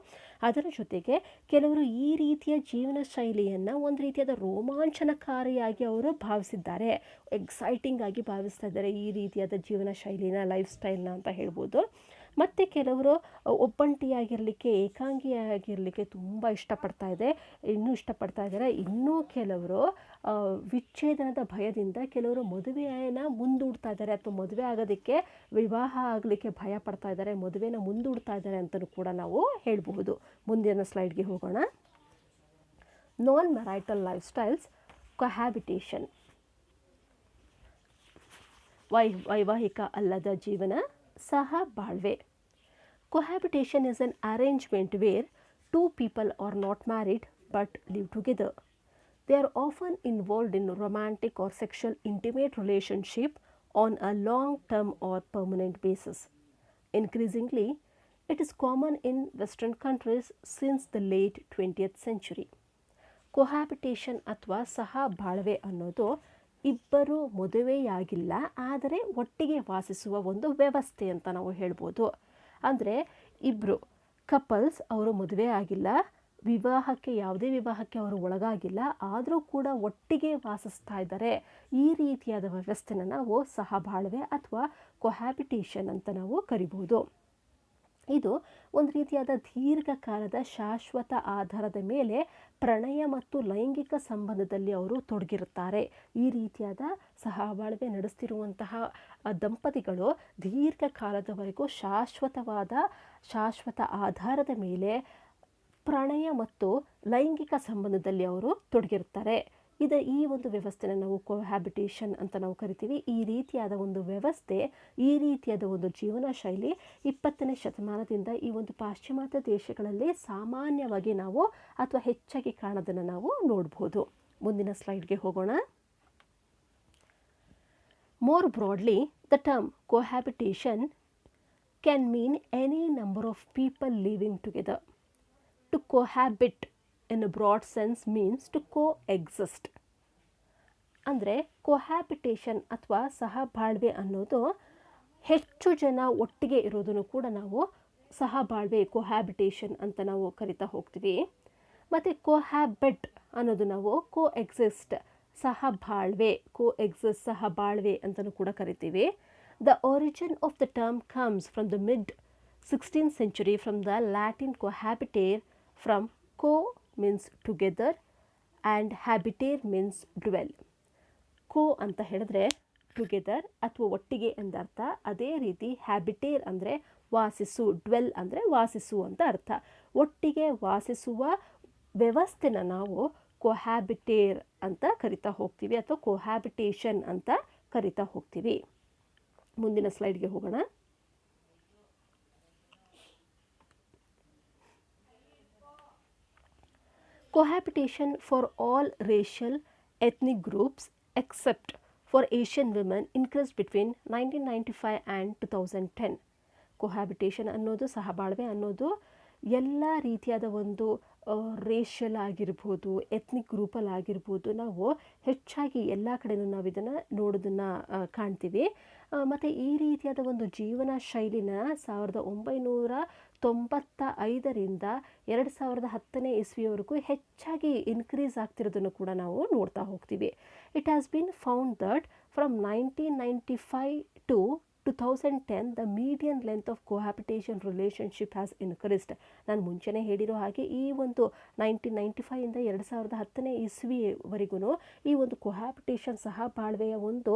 ಅದರ ಜೊತೆಗೆ ಕೆಲವರು ಈ ರೀತಿಯ ಜೀವನ ಶೈಲಿಯನ್ನು ಒಂದು ರೀತಿಯಾದ ರೋಮಾಂಚನಕಾರಿಯಾಗಿ ಅವರು ಭಾವಿಸಿದ್ದಾರೆ, ಎಕ್ಸೈಟಿಂಗ್ ಆಗಿ ಭಾವಿಸ್ತಾ ಇದ್ದಾರೆ ಈ ರೀತಿಯಾದ ಜೀವನ ಶೈಲಿನ, ಲೈಫ್ ಸ್ಟೈಲ್ನ ಅಂತ ಹೇಳ್ಬೋದು. ಮತ್ತು ಕೆಲವರು ಒಬ್ಬಂಟಿಯಾಗಿರಲಿಕ್ಕೆ, ಏಕಾಂಗಿಯಾಗಿರಲಿಕ್ಕೆ ತುಂಬ ಇಷ್ಟಪಡ್ತಾ ಇದ್ದಾರೆ. ಇನ್ನೂ ಕೆಲವರು ವಿಚ್ಛೇದನದ ಭಯದಿಂದ ಕೆಲವರು ಮದುವೆಯನ್ನು ಮುಂದೂಡ್ತಾ ಇದ್ದಾರೆ, ಅಥವಾ ಮದುವೆ ಆಗೋದಕ್ಕೆ, ವಿವಾಹ ಆಗಲಿಕ್ಕೆ ಭಯ ಪಡ್ತಾ ಇದ್ದಾರೆ, ಮದುವೆನ ಮುಂದೂಡ್ತಾ ಇದ್ದಾರೆ ಅಂತಲೂ ಕೂಡ ನಾವು ಹೇಳಬಹುದು. ಮುಂದಿನ ಸ್ಲೈಡ್ಗೆ ಹೋಗೋಣ. ನಾನ್ ಮ್ಯಾರಿಟಲ್ ಲೈಫ್ ಸ್ಟೈಲ್ಸ್. ಕೊಹ್ಯಾಬಿಟೇಷನ್, ವೈವಾಹಿಕ ಅಲ್ಲದ ಜೀವನ, ಸಹ ಬಾಳ್ವೆ. Cohabitation is an arrangement where two people are not married but live together. They are often involved in romantic or sexual intimate relationship on a long-term or permanent basis. Increasingly, it is common in Western countries since the late 20th century. Cohabitation ಅಥವಾ ಸಹ ಬಾಳ್ವೆ ಅನ್ನೋದು ಇಬ್ಬರು ಮದುವೆಯಾಗಿಲ್ಲ ಆದರೆ ಒಟ್ಟಿಗೆ ವಾಸಿಸುವ ಒಂದು ವ್ಯವಸ್ಥೆ ಅಂತ ನಾವು ಹೇಳ್ಬೋದು. ಅಂದರೆ ಇಬ್ಬರು ಕಪಲ್ಸ್, ಅವರು ಮದುವೆ ಆಗಿಲ್ಲ, ಯಾವುದೇ ವಿವಾಹಕ್ಕೆ ಅವರು ಒಳಗಾಗಿಲ್ಲ, ಆದರೂ ಕೂಡ ಒಟ್ಟಿಗೆ ವಾಸಿಸ್ತಾ ಇದ್ದಾರೆ. ಈ ರೀತಿಯಾದ ವ್ಯವಸ್ಥೆನ ನಾವು ಸಹಬಾಳ್ವೆ ಅಥವಾ ಕೊಹ್ಯಾಬಿಟೇಷನ್ ಅಂತ ನಾವು ಕರಿಬಹುದು. ಇದು ಒಂದು ರೀತಿಯಾದ ದೀರ್ಘಕಾಲದ ಶಾಶ್ವತ ಆಧಾರದ ಮೇಲೆ ಪ್ರಣಯ ಮತ್ತು ಲೈಂಗಿಕ ಸಂಬಂಧದಲ್ಲಿ ಅವರು ತೊಡಗಿರುತ್ತಾರೆ. ಈ ರೀತಿಯಾದ ಸಹಬಾಳ್ವೆ ನಡೆಸ್ತಿರುವಂತಹ ದಂಪತಿಗಳು ದೀರ್ಘಕಾಲದವರೆಗೂ ಶಾಶ್ವತ ಆಧಾರದ ಮೇಲೆ ಪ್ರಣಯ ಮತ್ತು ಲೈಂಗಿಕ ಸಂಬಂಧದಲ್ಲಿ ಅವರು ತೊಡಗಿರ್ತಾರೆ. ಈ ಒಂದು ವ್ಯವಸ್ಥೆನ ನಾವು ಕೊಹ್ಯಾಬಿಟೇಷನ್ ಅಂತ ನಾವು ಕರಿತೀವಿ. ಈ ರೀತಿಯಾದ ಒಂದು ವ್ಯವಸ್ಥೆ, ಈ ರೀತಿಯಾದ ಒಂದು ಜೀವನ ಶೈಲಿ 20ನೇ ಶತಮಾನದಿಂದ ಈ ಒಂದು ಪಾಶ್ಚಿಮಾತ್ಯ ದೇಶಗಳಲ್ಲಿ ಸಾಮಾನ್ಯವಾಗಿ ನಾವು ಅಥವಾ ಹೆಚ್ಚಾಗಿ ಕಾಣೋದನ್ನು ನಾವು ನೋಡಬಹುದು. ಮುಂದಿನ ಸ್ಲೈಡ್ಗೆ ಹೋಗೋಣ. More broadly, the term cohabitation can mean any number of people living together. To cohabit in a broad sense means to coexist. ಅಂದರೆ ಕೊಹ್ಯಾಬಿಟೇಷನ್ ಅಥವಾ ಸಹಬಾಳ್ವೆ ಅನ್ನೋದು ಹೆಚ್ಚು ಜನ ಒಟ್ಟಿಗೆ ಇರೋದನ್ನು ಕೂಡ ನಾವು ಸಹಬಾಳ್ವೆ, ಕೊಹ್ಯಾಬಿಟೇಷನ್ ಅಂತ ನಾವು ಕರಿತಾ ಹೋಗ್ತೀವಿ. ಮತ್ತು ಕೊಹ್ಯಾಬಿಟ್ ಅನ್ನೋದು ನಾವು ಕೋಎಕ್ಸಿಸ್ಟ್, ಸಹಬಾಳ್ವೆ ಅಂತಲೂ ಕೂಡ ಕರಿತೀವಿ. The origin of the term comes from the mid-16th century from the Latin cohabitere, from co means together and habitare means dwell. ಕೋ ಅಂತ ಹೇಳಿದ್ರೆ ಟುಗೆದರ್ ಅಥವಾ ಒಟ್ಟಿಗೆ ಎಂದರ್ಥ. ಅದೇ ರೀತಿ ಹ್ಯಾಬಿಟೇರ್ ಅಂದರೆ ವಾಸಿಸು, ಡ್ವೆಲ್ ಅಂದರೆ ವಾಸಿಸು ಅಂತ ಅರ್ಥ. ಒಟ್ಟಿಗೆ ವಾಸಿಸುವ ವ್ಯವಸ್ಥೆನ ನಾವು ಕೊಹ್ಯಾಬಿಟೇರ್ ಅಂತ ಕರಿತಾ ಹೋಗ್ತೀವಿ ಅಥವಾ ಕೊಹ್ಯಾಬಿಟೇಷನ್ ಅಂತ ಕರಿತಾ ಹೋಗ್ತೀವಿ. ಮುಂದಿನ ಸ್ಲೈಡ್ಗೆ ಹೋಗೋಣ. Cohabitation for all racial ethnic groups except for Asian women increased between 1995 and 2010. Cohabitation ಅನ್ನೋದು, ಸಹಬಾಳ್ವೆ ಅನ್ನೋದು ಎಲ್ಲ ರೀತಿಯಾದ ಒಂದು ರೇಷಿಯಲ್ ಆಗಿರ್ಬೋದು, ಎಥ್ನಿಕ್ ಗ್ರೂಪಲ್ಲಿ ಆಗಿರ್ಬೋದು, ನಾವು ಹೆಚ್ಚಾಗಿ ಎಲ್ಲ ಕಡೆಯೂ ನಾವು ಇದನ್ನು ನೋಡೋದನ್ನು ಕಾಣ್ತೀವಿ. ಮತ್ತು ಈ ರೀತಿಯಾದ ಒಂದು ಜೀವನ ಶೈಲಿನ 1995ರಿಂದ 2010ನೇ ಇಸ್ವಿಯವರೆಗೂ ಹೆಚ್ಚಾಗಿ ಇನ್ಕ್ರೀಸ್ ಆಗ್ತಿರೋದನ್ನು ಕೂಡ ನಾವು ನೋಡ್ತಾ ಹೋಗ್ತೀವಿ. It has been found that from 1995 to 2010 the median length of cohabitation relationship has increased. ನಾನು ಮುಂಚೆನೇ ಹೇಳಿರೋ ಹಾಗೆ ಈ ಒಂದು 1995 2010ನೇ ಇಸ್ವಿವರೆಗೂ ಈ ಒಂದು ಕೋಹ್ಯಾಬಿಟೇಷನ್ ಸಹಬಾಳ್ವೆಯ ಒಂದು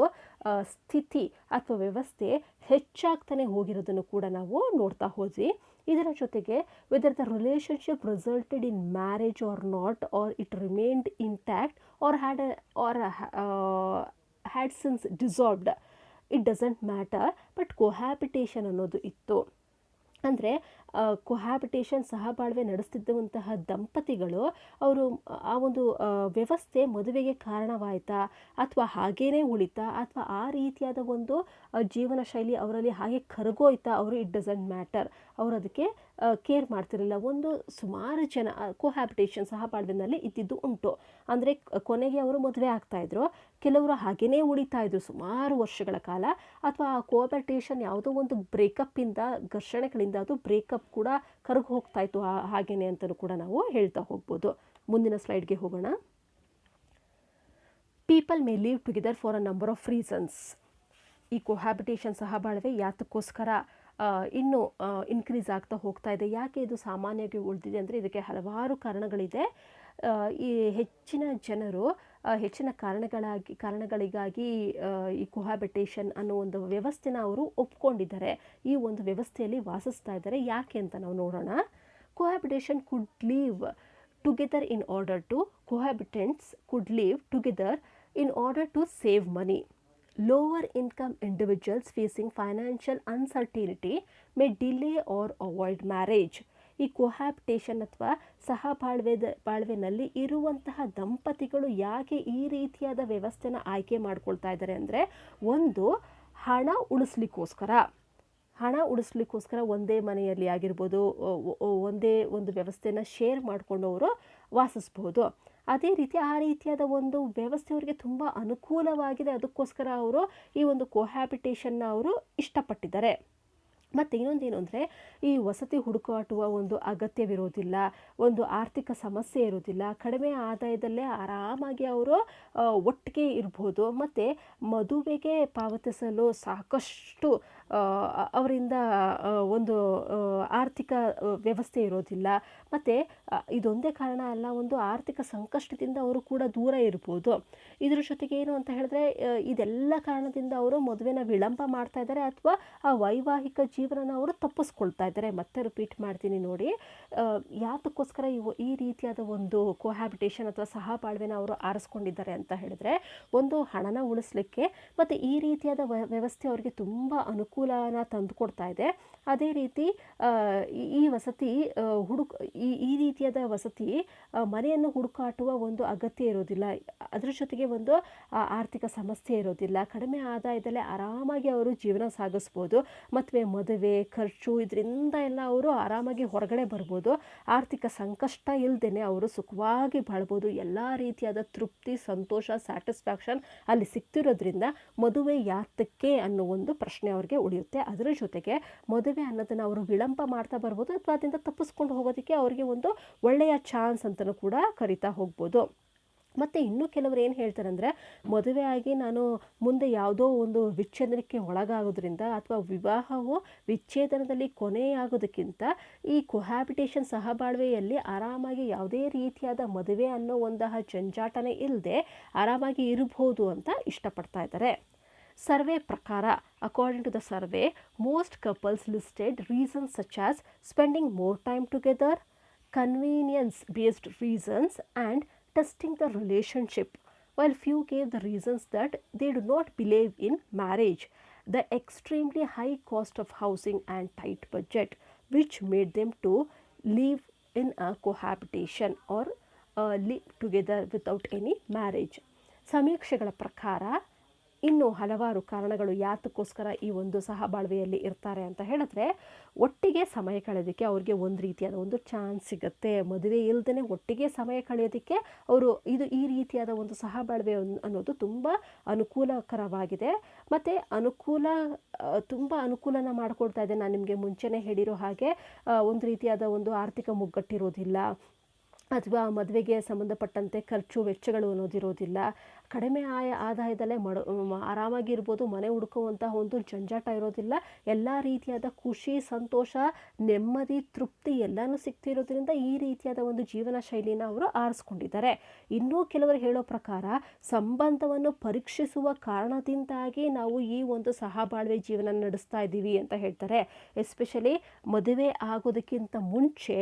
ಸ್ಥಿತಿ ಅಥವಾ ವ್ಯವಸ್ಥೆ ಹೆಚ್ಚಾಗ್ತಾನೆ ಹೋಗಿರೋದನ್ನು ಕೂಡ ನಾವು ನೋಡ್ತಾ ಹೋದ್ವಿ. ಇದರ ಜೊತೆಗೆ whether the relationship resulted in marriage or not, or it remained intact, or had since dissolved, it doesn't matter, but cohabitation ಅನ್ನೋದು ಇತ್ತು. ಅಂದರೆ ಕೊಹ್ಯಾಬಿಟೇಷನ್ ಸಹಬಾಳ್ವೆ ನಡೆಸ್ತಿದ್ದಂತಹ ದಂಪತಿಗಳು ಅವರು ಆ ಒಂದು ವ್ಯವಸ್ಥೆ ಮದುವೆಗೆ ಕಾರಣವಾಯಿತಾ ಅಥವಾ ಹಾಗೇನೇ ಉಳಿತಾ ಅಥವಾ ಆ ರೀತಿಯಾದ ಒಂದು ಜೀವನ ಶೈಲಿ ಅವರಲ್ಲಿ ಹಾಗೆ ಕರಗೋಯ್ತಾ, ಅವರು ಇಟ್ ಡಸಂಟ್ ಮ್ಯಾಟರ್, ಅವರು ಅದಕ್ಕೆ ಕೇರ್ ಮಾಡ್ತಿರಲಿಲ್ಲ. ಒಂದು ಸುಮಾರು ಜನ ಕೋಹ್ಯಾಬಿಟೇಷನ್ ಸಹಬಾಳ್ವೆನಲ್ಲಿ ಇದ್ದಿದ್ದು ಉಂಟು. ಅಂದರೆ ಕೊನೆಗೆ ಅವರು ಮದುವೆ ಆಗ್ತಾಯಿದ್ರು, ಕೆಲವರು ಹಾಗೇನೇ ಉಳಿತಾ ಇದ್ರು ಸುಮಾರು ವರ್ಷಗಳ ಕಾಲ, ಅಥವಾ ಆ ಕೋಹ್ಯಾಬಿಟೇಷನ್ ಯಾವುದೋ ಒಂದು ಬ್ರೇಕಪ್ಪಿಂದ ಘರ್ಷಣೆಗಳಿಂದ ಅದು ಬ್ರೇಕಪ್ ಕೂಡ ಕರಗಿ ಹೋಗ್ತಾ ಇತ್ತು ಹಾಗೇನೆ ಅಂತಲೂ ಕೂಡ ನಾವು ಹೇಳ್ತಾ ಹೋಗ್ಬೋದು. ಮುಂದಿನ ಸ್ಲೈಡ್ಗೆ ಹೋಗೋಣ. People may live together for a number of reasons. ಈ ಕೋಹ್ಯಾಬಿಟೇಷನ್ ಸಹಬಾಳ್ವೆ ಯಾತಕ್ಕೋಸ್ಕರ ಇನ್ನೂ ಇನ್ಕ್ರೀಸ್ ಆಗ್ತಾ ಹೋಗ್ತಾ ಇದೆ, ಯಾಕೆ ಇದು ಸಾಮಾನ್ಯವಾಗಿ ಉಳಿದಿದೆ ಅಂದರೆ ಇದಕ್ಕೆ ಹಲವಾರು ಕಾರಣಗಳಿದೆ. ಈ ಹೆಚ್ಚಿನ ಜನರು ಹೆಚ್ಚಿನ ಕಾರಣಗಳಿಗಾಗಿ ಈ ಕೋಹ್ಯಾಬಿಟೇಷನ್ ಅನ್ನೋ ಒಂದು ವ್ಯವಸ್ಥೆನ ಅವರು ಒಪ್ಕೊಂಡಿದ್ದಾರೆ, ಈ ಒಂದು ವ್ಯವಸ್ಥೆಯಲ್ಲಿ ವಾಸಿಸ್ತಾ ಇದ್ದಾರೆ. ಯಾಕೆ ಅಂತ ನಾವು ನೋಡೋಣ. Cohabitation could live together in order to cohabitants could live together in order to save money. Lower income individuals facing financial uncertainty may delay or avoid marriage. ಈ ಕೋಹ್ಯಾಬಿಟೇಷನ್ ಅಥವಾ ಬಾಳ್ವೆನಲ್ಲಿ ಇರುವಂತಹ ದಂಪತಿಗಳು ಯಾಕೆ ಈ ರೀತಿಯಾದ ವ್ಯವಸ್ಥೆನ ಆಯ್ಕೆ ಮಾಡ್ಕೊಳ್ತಾ ಇದ್ದಾರೆ ಅಂದರೆ, ಒಂದು ಹಣ ಉಳಿಸ್ಲಿಕ್ಕೋಸ್ಕರ ಒಂದೇ ಮನೆಯಲ್ಲಿ ಆಗಿರ್ಬೋದು, ಒಂದೇ ಒಂದು ವ್ಯವಸ್ಥೆನ ಶೇರ್ ಮಾಡಿಕೊಂಡು ಅವರು ವಾಸಿಸ್ಬೋದು. ಅದೇ ರೀತಿ ಆ ರೀತಿಯಾದ ಒಂದು ವ್ಯವಸ್ಥೆ ಅವರಿಗೆ ತುಂಬ ಅನುಕೂಲವಾಗಿದೆ, ಅದಕ್ಕೋಸ್ಕರ ಅವರು ಈ ಒಂದು ಕೋಹ್ಯಾಬಿಟೇಷನ್ನ ಅವರು ಇಷ್ಟಪಟ್ಟಿದ್ದಾರೆ. ಮತ್ತು ಇನ್ನೊಂದೇನು ಅಂದರೆ, ಈ ವಸತಿ ಹುಡುಕಾಟುವ ಒಂದು ಅಗತ್ಯವಿರೋದಿಲ್ಲ, ಒಂದು ಆರ್ಥಿಕ ಸಮಸ್ಯೆ ಇರೋದಿಲ್ಲ, ಕಡಿಮೆ ಆದಾಯದಲ್ಲೇ ಆರಾಮಾಗಿ ಅವರು ಒಟ್ಟಿಗೆ ಇರ್ಬೋದು, ಮತ್ತು ಮದುವೆಗೆ ಪಾವತಿಸಲು ಸಾಕಷ್ಟು ಅವರಿಂದ ಒಂದು ಆರ್ಥಿಕ ವ್ಯವಸ್ಥೆ ಇರೋದಿಲ್ಲ. ಮತ್ತು ಇದೊಂದೇ ಕಾರಣ ಅಲ್ಲ, ಒಂದು ಆರ್ಥಿಕ ಸಂಕಷ್ಟದಿಂದ ಅವರು ಕೂಡ ದೂರ ಇರ್ಬೋದು. ಇದ್ರ ಜೊತೆಗೆ ಏನು ಅಂತ ಹೇಳಿದ್ರೆ, ಇದೆಲ್ಲ ಕಾರಣದಿಂದ ಅವರು ಮದುವೆನ ವಿಳಂಬ ಮಾಡ್ತಾ ಇದ್ದಾರೆ ಅಥವಾ ಆ ವೈವಾಹಿಕ ಜೀವನನ ಅವರು ತಪ್ಪಿಸ್ಕೊಳ್ತಾ ಇದ್ದಾರೆ. ಮತ್ತೆ ರಿಪೀಟ್ ಮಾಡ್ತೀನಿ ನೋಡಿ, ಯಾತಕ್ಕೋಸ್ಕರ ಈ ರೀತಿಯಾದ ಒಂದು ಕೋಹ್ಯಾಬಿಟೇಷನ್ ಅಥವಾ ಸಹಬಾಳ್ವೆನ ಅವರು ಆರಿಸ್ಕೊಂಡಿದ್ದಾರೆ ಅಂತ ಹೇಳಿದ್ರೆ, ಒಂದು ಹಣನ ಉಳಿಸ್ಲಿಕ್ಕೆ ಮತ್ತು ಈ ರೀತಿಯಾದ ವ್ಯವಸ್ಥೆ ಅವರಿಗೆ ತುಂಬ ಅನುಕೂಲನ ತಂದುಕೊಡ್ತಾ ಇದೆ. ಅದೇ ರೀತಿ ಈ ವಸತಿ ಈ ರೀತಿಯಾದ ವಸತಿ ಮನೆಯನ್ನು ಹುಡುಕಾಟುವ ಒಂದು ಅಗತ್ಯ ಇರೋದಿಲ್ಲ, ಅದರ ಜೊತೆಗೆ ಒಂದು ಆರ್ಥಿಕ ಸಮಸ್ಯೆ ಇರೋದಿಲ್ಲ, ಕಡಿಮೆ ಆದಾಯದಲ್ಲೇ ಆರಾಮಾಗಿ ಅವರು ಜೀವನ ಸಾಗಿಸ್ಬೋದು. ಮತ್ತು ಮದುವೆ ಖರ್ಚು ಇದರಿಂದ ಎಲ್ಲ ಅವರು ಆರಾಮಾಗಿ ಹೊರಗಡೆ ಬರ್ಬೋದು, ಆರ್ಥಿಕ ಸಂಕಷ್ಟ ಇಲ್ಲದೇ ಅವರು ಸುಖವಾಗಿ ಬಾಳ್ಬೋದು. ಎಲ್ಲ ರೀತಿಯಾದ ತೃಪ್ತಿ, ಸಂತೋಷ, ಸ್ಯಾಟಿಸ್ಫ್ಯಾಕ್ಷನ್ ಅಲ್ಲಿ ಸಿಗ್ತಿರೋದ್ರಿಂದ ಮದುವೆ ಯಾತಕ್ಕೆ ಅನ್ನೋ ಒಂದು ಪ್ರಶ್ನೆ ಅವ್ರಿಗೆ ಉಳಿಯುತ್ತೆ. ಅದರ ಜೊತೆಗೆ ಮದುವೆ ಅನ್ನೋದನ್ನು ಅವರು ವಿಳಂಬ ಮಾಡ್ತಾ ಬರ್ಬೋದು ಅಥವಾ ಅದರಿಂದ ತಪ್ಪಿಸ್ಕೊಂಡು ಹೋಗೋದಕ್ಕೆ ಅವರಿಗೆ ಒಂದು ಒಳ್ಳೆಯ ಚಾನ್ಸ್ ಅಂತಲೂ ಕೂಡ ಕರಿತಾ ಹೋಗ್ಬೋದು. ಮತ್ತು ಇನ್ನೂ ಕೆಲವರು ಏನು ಹೇಳ್ತಾರೆ ಅಂದರೆ, ಮದುವೆ ಆಗಿ ನಾನು ಮುಂದೆ ಯಾವುದೋ ಒಂದು ವಿಚ್ಛೇದನಕ್ಕೆ ಒಳಗಾಗೋದ್ರಿಂದ ಅಥವಾ ವಿವಾಹವು ವಿಚ್ಛೇದನದಲ್ಲಿ ಕೊನೆಯಾಗೋದಕ್ಕಿಂತ ಈ ಕೋಹ್ಯಾಬಿಟೇಷನ್ ಸಹಬಾಳ್ವೆಯಲ್ಲಿ ಆರಾಮಾಗಿ ಯಾವುದೇ ರೀತಿಯಾದ ಮದುವೆ ಅನ್ನೋ ಒಂತಹ ಜಂಜಾಟನೇ ಇಲ್ಲದೆ ಆರಾಮಾಗಿ ಇರಬಹುದು ಅಂತ ಇಷ್ಟಪಡ್ತಾ ಇದ್ದಾರೆ. ಸರ್ವೆ ಪ್ರಕಾರ, according to the survey, most couples listed reasons such as spending more time together, convenience based reasons and testing the relationship, while few gave the reasons that they do not believe in marriage, the extremely high cost of housing and tight budget which made them to live in a cohabitation or live together without any marriage. ಸಮೀಕ್ಷೆಗಳ ಪ್ರಕಾರ ಇನ್ನು ಹಲವಾರು ಕಾರಣಗಳು ಯಾತಕ್ಕೋಸ್ಕರ ಈ ಒಂದು ಸಹಬಾಳ್ವೆಯಲ್ಲಿ ಇರ್ತಾರೆ ಅಂತ ಹೇಳಿದ್ರೆ, ಒಟ್ಟಿಗೆ ಸಮಯ ಕಳೆಯೋದಕ್ಕೆ ಅವ್ರಿಗೆ ಒಂದು ರೀತಿಯಾದ ಒಂದು ಚಾನ್ಸ್ ಸಿಗುತ್ತೆ. ಮದುವೆ ಇಲ್ಲದೇ ಒಟ್ಟಿಗೆ ಸಮಯ ಕಳೆಯೋದಕ್ಕೆ ಅವರು ಈ ರೀತಿಯಾದ ಒಂದು ಸಹಬಾಳ್ವೆ ಅನ್ನೋದು ತುಂಬ ಅನುಕೂಲಕರವಾಗಿದೆ ಮತ್ತು ತುಂಬ ಅನುಕೂಲನ ಮಾಡಿಕೊಡ್ತಾ ಇದೆ. ನಾನು ನಿಮಗೆ ಮುಂಚೆನೇ ಹೇಳಿರೋ ಹಾಗೆ ಒಂದು ರೀತಿಯಾದ ಒಂದು ಆರ್ಥಿಕ ಮುಗ್ಗಟ್ಟಿರೋದಿಲ್ಲ ಅಥವಾ ಮದುವೆಗೆ ಸಂಬಂಧಪಟ್ಟಂತೆ ಖರ್ಚು ವೆಚ್ಚಗಳು ಅನ್ನೋದಿರೋದಿಲ್ಲ. ಕಡಿಮೆ ಆದಾಯದಲ್ಲೇ ಆರಾಮಾಗಿರ್ಬೋದು, ಮನೆ ಹುಡ್ಕುವಂತಹ ಒಂದು ಜಂಜಾಟ ಇರೋದಿಲ್ಲ, ಎಲ್ಲ ರೀತಿಯಾದ ಖುಷಿ, ಸಂತೋಷ, ನೆಮ್ಮದಿ, ತೃಪ್ತಿ ಎಲ್ಲನೂ ಸಿಗ್ತಿರೋದ್ರಿಂದ ಈ ರೀತಿಯಾದ ಒಂದು ಜೀವನ ಶೈಲಿನ ಅವರು ಆರಿಸ್ಕೊಂಡಿದ್ದಾರೆ. ಇನ್ನೂ ಕೆಲವರು ಹೇಳೋ ಪ್ರಕಾರ ಸಂಬಂಧವನ್ನು ಪರೀಕ್ಷಿಸುವ ಕಾರಣದಿಂದಾಗಿ ನಾವು ಈ ಒಂದು ಸಹಬಾಳ್ವೆ ಜೀವನ ನಡೆಸ್ತಾ ಇದ್ದೀವಿ ಅಂತ ಹೇಳ್ತಾರೆ. ಎಸ್ಪೆಷಲಿ ಮದುವೆ ಆಗೋದಕ್ಕಿಂತ ಮುಂಚೆ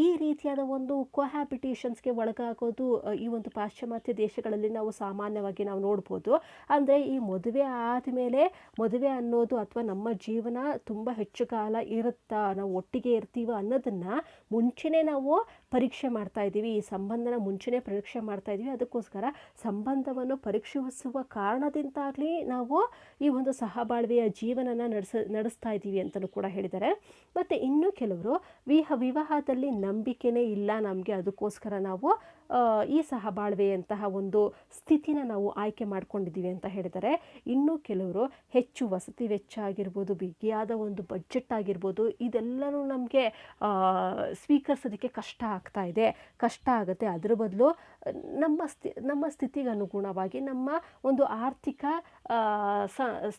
ಈ ರೀತಿಯಾದ ಒಂದು ಕೊಹ್ಯಾಬಿಟೇಷನ್ಸ್ಗೆ ಒಳಗಾಗೋದು ಈ ಒಂದು ಪಾಶ್ಚಿಮಾತ್ಯ ದೇಶಗಳಲ್ಲಿ ನಾವು ಸಾಮಾನ್ಯವಾಗಿ ನಾವು ನೋಡ್ಬೋದು. ಅಂದರೆ ಈ ಮದುವೆ ಆದಮೇಲೆ ಮದುವೆ ಅನ್ನೋದು ಅಥವಾ ನಮ್ಮ ಜೀವನ ತುಂಬ ಹೆಚ್ಚು ಕಾಲ ಇರುತ್ತಾ, ನಾವು ಒಟ್ಟಿಗೆ ಇರ್ತೀವ ಅನ್ನೋದನ್ನು ಮುಂಚೆನೇ ನಾವು ಪರೀಕ್ಷೆ ಮಾಡ್ತಾ ಇದ್ದೀವಿ, ಈ ಸಂಬಂಧನ ಮುಂಚೆನೇ ಪರೀಕ್ಷೆ ಮಾಡ್ತಾ ಇದ್ದೀವಿ. ಅದಕ್ಕೋಸ್ಕರ ಸಂಬಂಧವನ್ನು ಪರೀಕ್ಷಿಸುವ ಕಾರಣದಿಂದಾಗಲಿ ನಾವು ಈ ಒಂದು ಸಹಬಾಳ್ವೆಯ ಜೀವನನ ನಡೆಸ್ತಾ ಇದ್ದೀವಿ ಅಂತಲೂ ಕೂಡ ಹೇಳಿದ್ದಾರೆ. ಮತ್ತು ಇನ್ನೂ ಕೆಲವರು ವಿವಾಹದಲ್ಲಿ ನಂಬಿಕೆನೇ ಇಲ್ಲ ನಮಗೆ, ಅದಕ್ಕೋಸ್ಕರ ನಾವು ಈ ಸಹಬಾಳ್ವೆಯಂತಹ ಒಂದು ಸ್ಥಿತಿನ ನಾವು ಆಯ್ಕೆ ಮಾಡ್ಕೊಂಡಿದ್ದೀವಿ ಅಂತ ಹೇಳಿದ್ದಾರೆ. ಇನ್ನು ಕೆಲವರು ಹೆಚ್ಚು ವಸತಿ ವೆಚ್ಚ ಆಗಿರ್ಬೋದು, ಬಿಗಿಯಾದ ಒಂದು ಬಜೆಟ್ ಆಗಿರ್ಬೋದು, ಇದೆಲ್ಲನೂ ನಮಗೆ ಸ್ವೀಕರಿಸೋದಕ್ಕೆ ಕಷ್ಟ ಆಗ್ತಾ ಇದೆ, ಕಷ್ಟ ಆಗುತ್ತೆ. ಅದರ ಬದಲು ನಮ್ಮ ಸ್ಥಿತಿಗೆ ಅನುಗುಣವಾಗಿ, ನಮ್ಮ ಒಂದು ಆರ್ಥಿಕ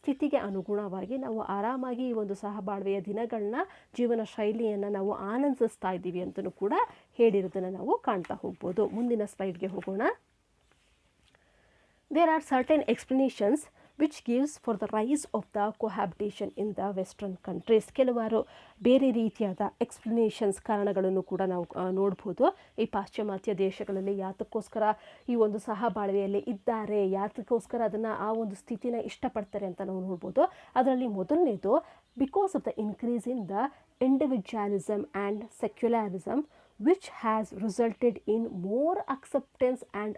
ಸ್ಥಿತಿಗೆ ಅನುಗುಣವಾಗಿ ನಾವು ಆರಾಮಾಗಿ ಈ ಒಂದು ಸಹಬಾಳ್ವೆಯ ದಿನಗಳನ್ನ, ಜೀವನ ಶೈಲಿಯನ್ನು ನಾವು ಆನಂದಿಸ್ತಾ ಇದ್ದೀವಿ ಅಂತಲೂ ಕೂಡ ಹೇಳಿರೋದನ್ನು ನಾವು ಕಾಣ್ತಾ ಹೋಗ್ಬೋದು. ಮುಂದಿನ ಸ್ಲೈಡ್ಗೆ ಹೋಗೋಣ. There are certain explanations which gives for the rise of the cohabitation in the western countries. ಕೆಲವಾರು ಬೇರೆ ರೀತಿಯಾದ ಎಕ್ಸ್ಪ್ಲನೇಷನ್ಸ್, ಕಾರಣಗಳನ್ನು ಕೂಡ ನಾವು ನೋಡ್ಬೋದು. ಈ ಪಾಶ್ಚಿಮಾತ್ಯ ದೇಶಗಳಲ್ಲಿ ಯಾತಕ್ಕೋಸ್ಕರ ಈ ಒಂದು ಸಹಬಾಳ್ವೆಯಲ್ಲಿ ಇದ್ದಾರೆ, ಯಾತಕ್ಕೋಸ್ಕರ ಅದನ್ನು ಆ ಒಂದು ಸ್ಥಿತಿನ ಇಷ್ಟಪಡ್ತಾರೆ ಅಂತ ನಾವು ನೋಡ್ಬೋದು. ಅದರಲ್ಲಿ ಮೊದಲನೇದು, because of the increase in the individualism and secularism which has resulted in more acceptance and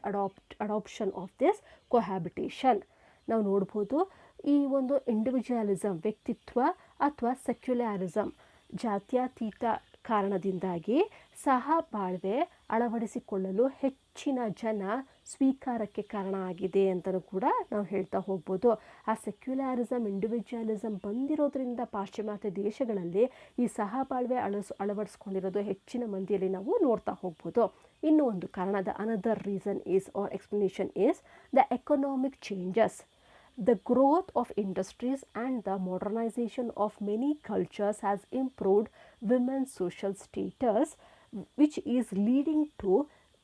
adoption of this cohabitation. ನಾವು ನೋಡ್ಬೋದು, ಈ ಒಂದು ಇಂಡಿವಿಜುವಲಿಸಮ್, ವ್ಯಕ್ತಿತ್ವ ಅಥವಾ ಸೆಕ್ಯುಲರಿಸಮ್, ಜಾತ್ಯತೀತ ಕಾರಣದಿಂದಾಗಿ ಸಹಬಾಳ್ವೆ ಅಳವಡಿಸಿಕೊಳ್ಳಲು ಹೆಚ್ಚಿನ ಜನ ಸ್ವೀಕಾರಕ್ಕೆ ಕಾರಣ ಆಗಿದೆ ಅಂತಲೂ ಕೂಡ ನಾವು ಹೇಳ್ತಾ ಹೋಗ್ಬೋದು. ಆ ಸೆಕ್ಯುಲರಿಸಮ್, ಇಂಡಿವಿಜುವಲಿಸಮ್ ಬಂದಿರೋದ್ರಿಂದ ಪಾಶ್ಚಿಮಾತ್ಯ ದೇಶಗಳಲ್ಲಿ ಈ ಸಹಬಾಳ್ವೆ ಅಳವಡಿಸ್ಕೊಂಡಿರೋದು ಹೆಚ್ಚಿನ ಮಂದಿಯಲ್ಲಿ ನಾವು ನೋಡ್ತಾ ಹೋಗ್ಬೋದು. ಇನ್ನೂ ಒಂದು ಕಾರಣ, the another reason is or explanation is the economic changes. The growth of industries and the modernization of many cultures has improved women's social status, which is leading to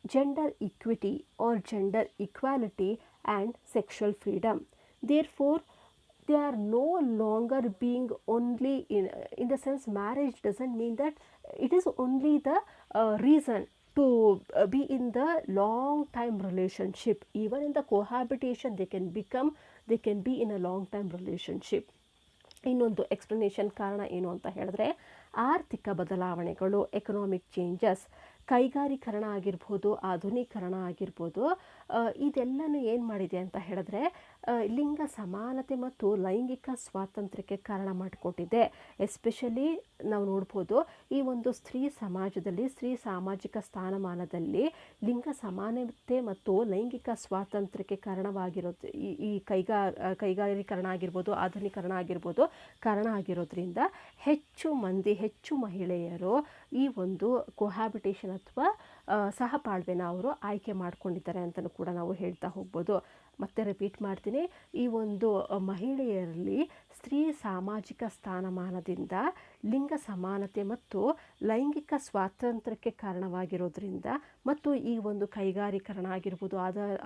gender equity or gender equality and sexual freedom. Therefore, they are no longer being only in the sense marriage doesn't mean that it is only the reason to be in the long time relationship. Even in the cohabitation they can be in a long time relationship. ಇನ್ನೊಂದು explanation ಕಾರಣ ಏನು ಅಂತ ಹೇಳಿದ್ರೆ, ಆರ್ಥಿಕ ಬದಲಾವಣೆಗಳು, economic changes, ಕೈಗಾರೀಕರಣ ಆಗಿರ್ಬೋದು, ಆಧುನೀಕರಣ ಆಗಿರ್ಬೋದು, ಇದೆಲ್ಲನೂ ಏನು ಮಾಡಿದೆ ಅಂತ ಹೇಳಿದ್ರೆ ಲಿಂಗ ಸಮಾನತೆ ಮತ್ತು ಲೈಂಗಿಕ ಸ್ವಾತಂತ್ರ್ಯಕ್ಕೆ ಕಾರಣ ಮಾಡಿಕೊಟ್ಟಿದೆ. ಎಸ್ಪೆಷಲಿ ನಾವು ನೋಡ್ಬೋದು, ಈ ಒಂದು ಸ್ತ್ರೀ ಸಮಾಜದಲ್ಲಿ, ಸ್ತ್ರೀ ಸಾಮಾಜಿಕ ಸ್ಥಾನಮಾನದಲ್ಲಿ ಲಿಂಗ ಸಮಾನತೆ ಮತ್ತು ಲೈಂಗಿಕ ಸ್ವಾತಂತ್ರ್ಯಕ್ಕೆ ಕಾರಣವಾಗಿರೋದು ಈ ಕೈಗಾರೀಕರಣ ಆಗಿರ್ಬೋದು, ಆಧುನೀಕರಣ ಆಗಿರ್ಬೋದು ಕಾರಣ ಆಗಿರೋದ್ರಿಂದ ಹೆಚ್ಚು ಮಹಿಳೆಯರು ಈ ಒಂದು ಕೊಹ್ಯಾಬಿಟೇಷನ್ ಅಥವಾ ಸಹಬಾಳ್ವೆನ ಅವರು ಆಯ್ಕೆ ಮಾಡ್ಕೊಂಡಿದ್ದಾರೆ ಅಂತಲೂ ಕೂಡ ನಾವು ಹೇಳ್ತಾ ಹೋಗ್ಬೋದು. ಮತ್ತೆ ರಿಪೀಟ್ ಮಾಡ್ತೀನಿ, ಈ ಒಂದು ಮಹಿಳೆಯರಲ್ಲಿ ಸ್ತ್ರೀ ಸಾಮಾಜಿಕ ಸ್ಥಾನಮಾನದಿಂದ ಲಿಂಗ ಸಮಾನತೆ ಮತ್ತು ಲೈಂಗಿಕ ಸ್ವಾತಂತ್ರ್ಯಕ್ಕೆ ಕಾರಣವಾಗಿರೋದ್ರಿಂದ ಮತ್ತು ಈ ಒಂದು ಕೈಗಾರೀಕರಣ ಆಗಿರ್ಬೋದು,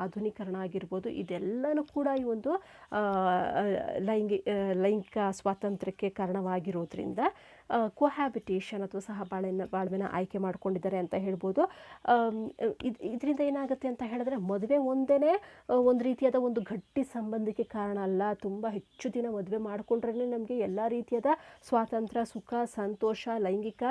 ಆಧುನೀಕರಣ ಆಗಿರ್ಬೋದು, ಇದೆಲ್ಲನೂ ಕೂಡ ಈ ಒಂದು ಲೈಂಗಿಕ ಸ್ವಾತಂತ್ರ್ಯಕ್ಕೆ ಕಾರಣವಾಗಿರೋದ್ರಿಂದ ಕೊಹ್ಯಾಬಿಟೇಷನ್ ಅಥವಾ ಸಹಬಾಳ್ವೆನ ಆಯ್ಕೆ ಮಾಡ್ಕೊಂಡಿದ್ದಾರೆ ಅಂತ ಹೇಳ್ಬೋದು. ಇದರಿಂದ ಏನಾಗುತ್ತೆ ಅಂತ ಹೇಳಿದ್ರೆ, ಮದುವೆ ಒಂದೇ ಒಂದು ರೀತಿಯಾದ ಒಂದು ಗಟ್ಟಿ ಸಂಬಂಧಕ್ಕೆ ಕಾರಣ ಅಲ್ಲ. ತುಂಬ ಹೆಚ್ಚು ದಿನ ಮದುವೆ ಮಾಡಿಕೊಂಡ್ರೆ ನಮಗೆ ಎಲ್ಲ ರೀತಿಯಾದ ಸ್ವಾತಂತ್ರ್ಯ, ಸುಖ, ಸಂತೋಷ, ಲೈಂಗಿಕ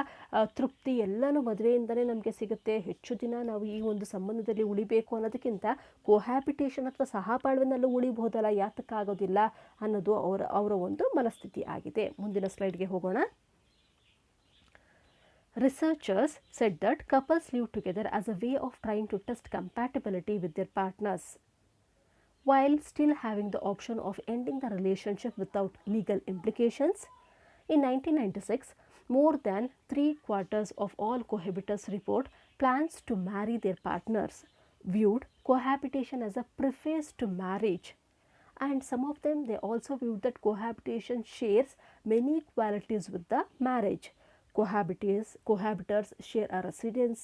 ತೃಪ್ತಿ ಎಲ್ಲನೂ ಮದುವೆಯಿಂದಲೇ ನಮಗೆ ಸಿಗುತ್ತೆ. ಹೆಚ್ಚು ದಿನ ನಾವು ಈ ಒಂದು ಸಂಬಂಧದಲ್ಲಿ ಉಳಿಬೇಕು ಅನ್ನೋದಕ್ಕಿಂತ ಕೊಹ್ಯಾಬಿಟೇಷನ್ ಅಥವಾ ಸಹಬಾಳ್ವೆನಲ್ಲೂ ಉಳಿಬಹುದಲ್ಲ, ಯಾತಕ್ಕಾಗೋದಿಲ್ಲ ಅನ್ನೋದು ಅವರ ಒಂದು ಮನಸ್ಥಿತಿ ಆಗಿದೆ. ಮುಂದಿನ ಸ್ಲೈಡ್ಗೆ ಹೋಗೋಣ. Researchers said that couples live together as a way of trying to test compatibility with their partners, while still having the option of ending the relationship without legal implications. In 1996, more than 3/4 of all cohabitants report plans to marry their partners, viewed cohabitation as a preface to marriage. And some of them, they also viewed that cohabitation shares many qualities with the marriage. Cohabitors share a residence,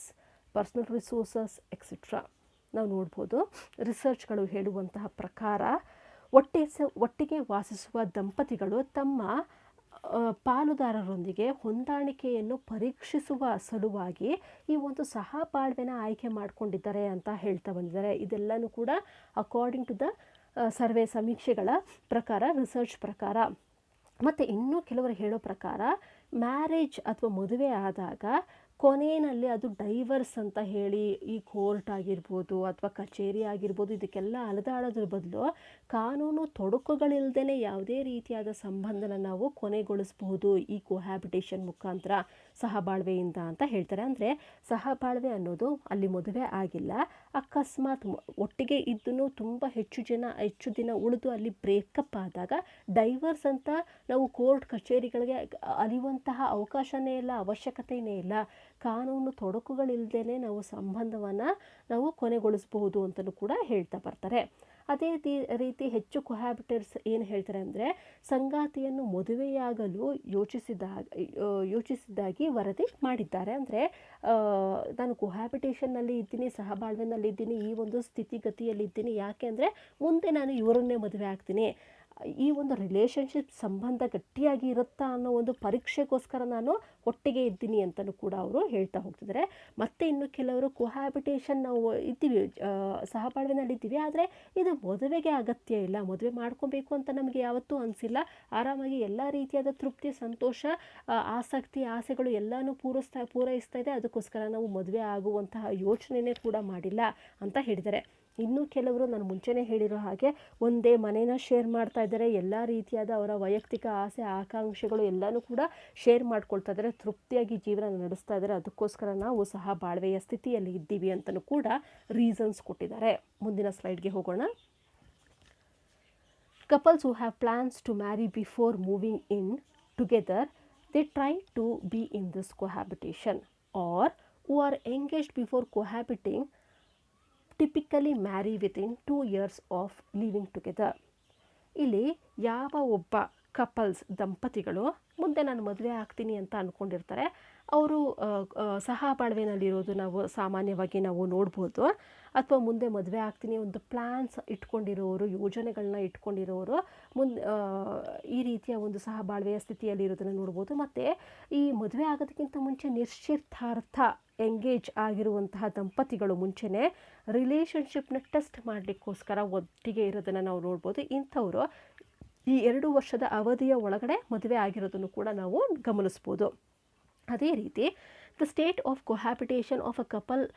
personal resources, etc. ನಾವು ನೋಡ್ಬೋದು ರಿಸರ್ಚ್ಗಳು ಹೇಳುವಂತಹ ಪ್ರಕಾರ ಒಟ್ಟಿಗೆ ವಾಸಿಸುವ ದಂಪತಿಗಳು ತಮ್ಮ ಪಾಲುದಾರರೊಂದಿಗೆ ಹೊಂದಾಣಿಕೆಯನ್ನು ಪರೀಕ್ಷಿಸುವ ಸಲುವಾಗಿ ಈ ಒಂದು ಸಹಬಾಳ್ವೆನ ಆಯ್ಕೆ ಮಾಡಿಕೊಂಡಿದ್ದಾರೆ ಅಂತ ಹೇಳ್ತಾ ಬಂದಿದ್ದಾರೆ. ಇದೆಲ್ಲನೂ ಕೂಡ ಅಕಾರ್ಡಿಂಗ್ ಟು ದ ಸರ್ವೆ ಸಮೀಕ್ಷೆಗಳ ಪ್ರಕಾರ, ರಿಸರ್ಚ್ ಪ್ರಕಾರ. ಮತ್ತು ಇನ್ನೂ ಕೆಲವರು ಹೇಳೋ ಪ್ರಕಾರ ಮ್ಯಾರೇಜ್ ಅಥವಾ ಮದುವೆ ಆದಾಗ ಕೊನೆಯಲ್ಲಿ ಅದು ಡೈವರ್ಸ್ ಅಂತ ಹೇಳಿ ಈ ಕೋರ್ಟ್ ಆಗಿರ್ಬೋದು ಅಥವಾ ಕಚೇರಿ ಆಗಿರ್ಬೋದು ಇದಕ್ಕೆಲ್ಲ ಅಲೆದಾಡೋದ್ರ ಬದಲು ಕಾನೂನು ತೊಡಕುಗಳಿಲ್ಲದೇ ಯಾವುದೇ ರೀತಿಯಾದ ಸಂಬಂಧನ ನಾವು ಕೊನೆಗೊಳಿಸಬಹುದು ಈ ಕೋಹ್ಯಾಬಿಟೇಷನ್ ಮುಖಾಂತರ, ಸಹಬಾಳ್ವೆಯಿಂದ ಅಂತ ಹೇಳ್ತಾರೆ. ಅಂದರೆ ಸಹಬಾಳ್ವೆ ಅಲ್ಲಿ ಮದುವೆ ಆಗಿಲ್ಲ, ಅಕಸ್ಮಾತ್ ಒಟ್ಟಿಗೆ ಇದ್ದೂ ತುಂಬ ಹೆಚ್ಚು ದಿನ ಉಳಿದು ಅಲ್ಲಿ ಬ್ರೇಕಪ್ ಆದಾಗ ಡೈವರ್ಸ್ ಅಂತ ನಾವು ಕೋರ್ಟ್ ಕಚೇರಿಗಳಿಗೆ ಅಲಿಯುವಂತಹ ಅವಕಾಶನೇ ಇಲ್ಲ, ಅವಶ್ಯಕತೆಯೇ ಇಲ್ಲ. ಕಾನೂನು ತೊಡಕುಗಳಿಲ್ಲದೇ ನಾವು ಸಂಬಂಧವನ್ನು ನಾವು ಕೊನೆಗೊಳಿಸಬಹುದು ಅಂತಲೂ ಕೂಡ ಹೇಳ್ತಾ ಬರ್ತಾರೆ. ಅದೇ ರೀತಿ ಹೆಚ್ಚು ಕೊಹ್ಯಾಬಿಟರ್ಸ್ ಏನು ಹೇಳ್ತಾರೆ ಅಂದರೆ ಸಂಗಾತಿಯನ್ನು ಮದುವೆಯಾಗಲು ಯೋಚಿಸಿದ್ದಾಗಿ ವರದಿ ಮಾಡಿದ್ದಾರೆ. ಅಂದರೆ ನಾನು ಕೊಹ್ಯಾಬಿಟೇಷನ್ನಲ್ಲಿ ಇದ್ದೀನಿ, ಸಹಬಾಳ್ವೆನಲ್ಲಿ ಇದ್ದೀನಿ, ಈ ಒಂದು ಸ್ಥಿತಿಗತಿಯಲ್ಲಿದ್ದೀನಿ, ಯಾಕೆ ಅಂದರೆ ಮುಂದೆ ನಾನು ಇವರನ್ನೇ ಮದುವೆ ಆಗ್ತೀನಿ, ಈ ಒಂದು ರಿಲೇಷನ್ಶಿಪ್ ಸಂಬಂಧ ಗಟ್ಟಿಯಾಗಿ ಇರುತ್ತಾ ಅನ್ನೋ ಒಂದು ಪರೀಕ್ಷೆಗೋಸ್ಕರ ನಾನು ಒಟ್ಟಿಗೆ ಇದ್ದೀನಿ ಅಂತಲೂ ಕೂಡ ಅವರು ಹೇಳ್ತಾ ಹೋಗ್ತಿದ್ದಾರೆ. ಮತ್ತು ಇನ್ನು ಕೆಲವರು ಕೊಹ್ಯಾಬಿಟೇಷನ್ ನಾವು ಇದ್ದೀವಿ, ಸಹಬಾಳ್ವೆನಲ್ಲಿದ್ದೀವಿ, ಆದರೆ ಇದು ಮದುವೆಗೆ ಅಗತ್ಯ ಇಲ್ಲ, ಮದುವೆ ಮಾಡ್ಕೊಬೇಕು ಅಂತ ನಮಗೆ ಯಾವತ್ತೂ ಅನಿಸಿಲ್ಲ, ಆರಾಮಾಗಿ ಎಲ್ಲ ರೀತಿಯಾದ ತೃಪ್ತಿ, ಸಂತೋಷ, ಆಸಕ್ತಿ, ಆಸೆಗಳು ಎಲ್ಲನೂ ಪೂರೈಸ್ತಾ ಇದೆ, ಅದಕ್ಕೋಸ್ಕರ ನಾವು ಮದುವೆ ಆಗುವಂತಹ ಯೋಚನೆಯೇ ಕೂಡ ಮಾಡಿಲ್ಲ ಅಂತ ಹೇಳಿದ್ದಾರೆ. ಇನ್ನೂ ಕೆಲವರು ನಾನು ಮುಂಚೆನೇ ಹೇಳಿರೋ ಹಾಗೆ ಒಂದೇ ಮನೇನ ಶೇರ್ ಮಾಡ್ತಾ ಇದ್ದಾರೆ, ಎಲ್ಲ ರೀತಿಯಾದ ಅವರ ವೈಯಕ್ತಿಕ ಆಸೆ ಆಕಾಂಕ್ಷೆಗಳು ಎಲ್ಲನೂ ಕೂಡ ಶೇರ್ ಮಾಡ್ಕೊಳ್ತಾ ಇದ್ದಾರೆ, ತೃಪ್ತಿಯಾಗಿ ಜೀವನ ನಡೆಸ್ತಾ ಇದ್ದಾರೆ, ಅದಕ್ಕೋಸ್ಕರ ನಾವು ಸಹ ಬಾಳ್ವೆಯ ಸ್ಥಿತಿಯಲ್ಲಿ ಇದ್ದೀವಿ ಅಂತಲೂ ಕೂಡ ರೀಸನ್ಸ್ ಕೊಟ್ಟಿದ್ದಾರೆ. ಮುಂದಿನ ಸ್ಲೈಡ್ಗೆ ಹೋಗೋಣ. Couples who have plans to marry before moving in together, they try to be in this cohabitation, or who are engaged before cohabiting typically marry within 2 years of living together. ಇಲ್ಲಿ ಯಾವ ಒಬ್ಬ couples ದಂಪತಿಗಳು ಮುಂದೆ ನಾನು ಮದುವೆ ಆಗ್ತೀನಿ ಅಂತ ಅಂದ್ಕೊಂಡಿರ್ತಾರೆ, ಅವರು ಸಹಬಾಳ್ವೆನಲ್ಲಿರೋದು ನಾವು ಸಾಮಾನ್ಯವಾಗಿ ನಾವು ನೋಡ್ಬೋದು, ಅಥವಾ ಮುಂದೆ ಮದುವೆ ಆಗ್ತೀನಿ ಒಂದು ಪ್ಲ್ಯಾನ್ಸ್ ಇಟ್ಕೊಂಡಿರೋರು, ಯೋಜನೆಗಳನ್ನ ಇಟ್ಕೊಂಡಿರೋರು ಈ ರೀತಿಯ ಒಂದು ಸಹಬಾಳ್ವೆಯ ಸ್ಥಿತಿಯಲ್ಲಿರೋದನ್ನು ನೋಡ್ಬೋದು. ಮತ್ತು ಈ ಮದುವೆ ಆಗೋದಕ್ಕಿಂತ ಮುಂಚೆ ನಿಶ್ಚಿತಾರ್ಥ ಎಂಗೇಜ್ ಆಗಿರುವಂತಹ ದಂಪತಿಗಳು ಮುಂಚೆನೇ ರಿಲೇಷನ್ಶಿಪ್ನ ಟೆಸ್ಟ್ ಮಾಡಲಿಕ್ಕೋಸ್ಕರ ಒಟ್ಟಿಗೆ ಇರೋದನ್ನು ನಾವು ನೋಡ್ಬೋದು. ಇಂಥವರು ಈ 2 ವರ್ಷದ ಅವಧಿಯ ಒಳಗಡೆ ಮದುವೆ ಆಗಿರೋದನ್ನು ಕೂಡ ನಾವು ಗಮನಿಸ್ಬೋದು. ಅದೇ ರೀತಿ the state of cohabitation of a couple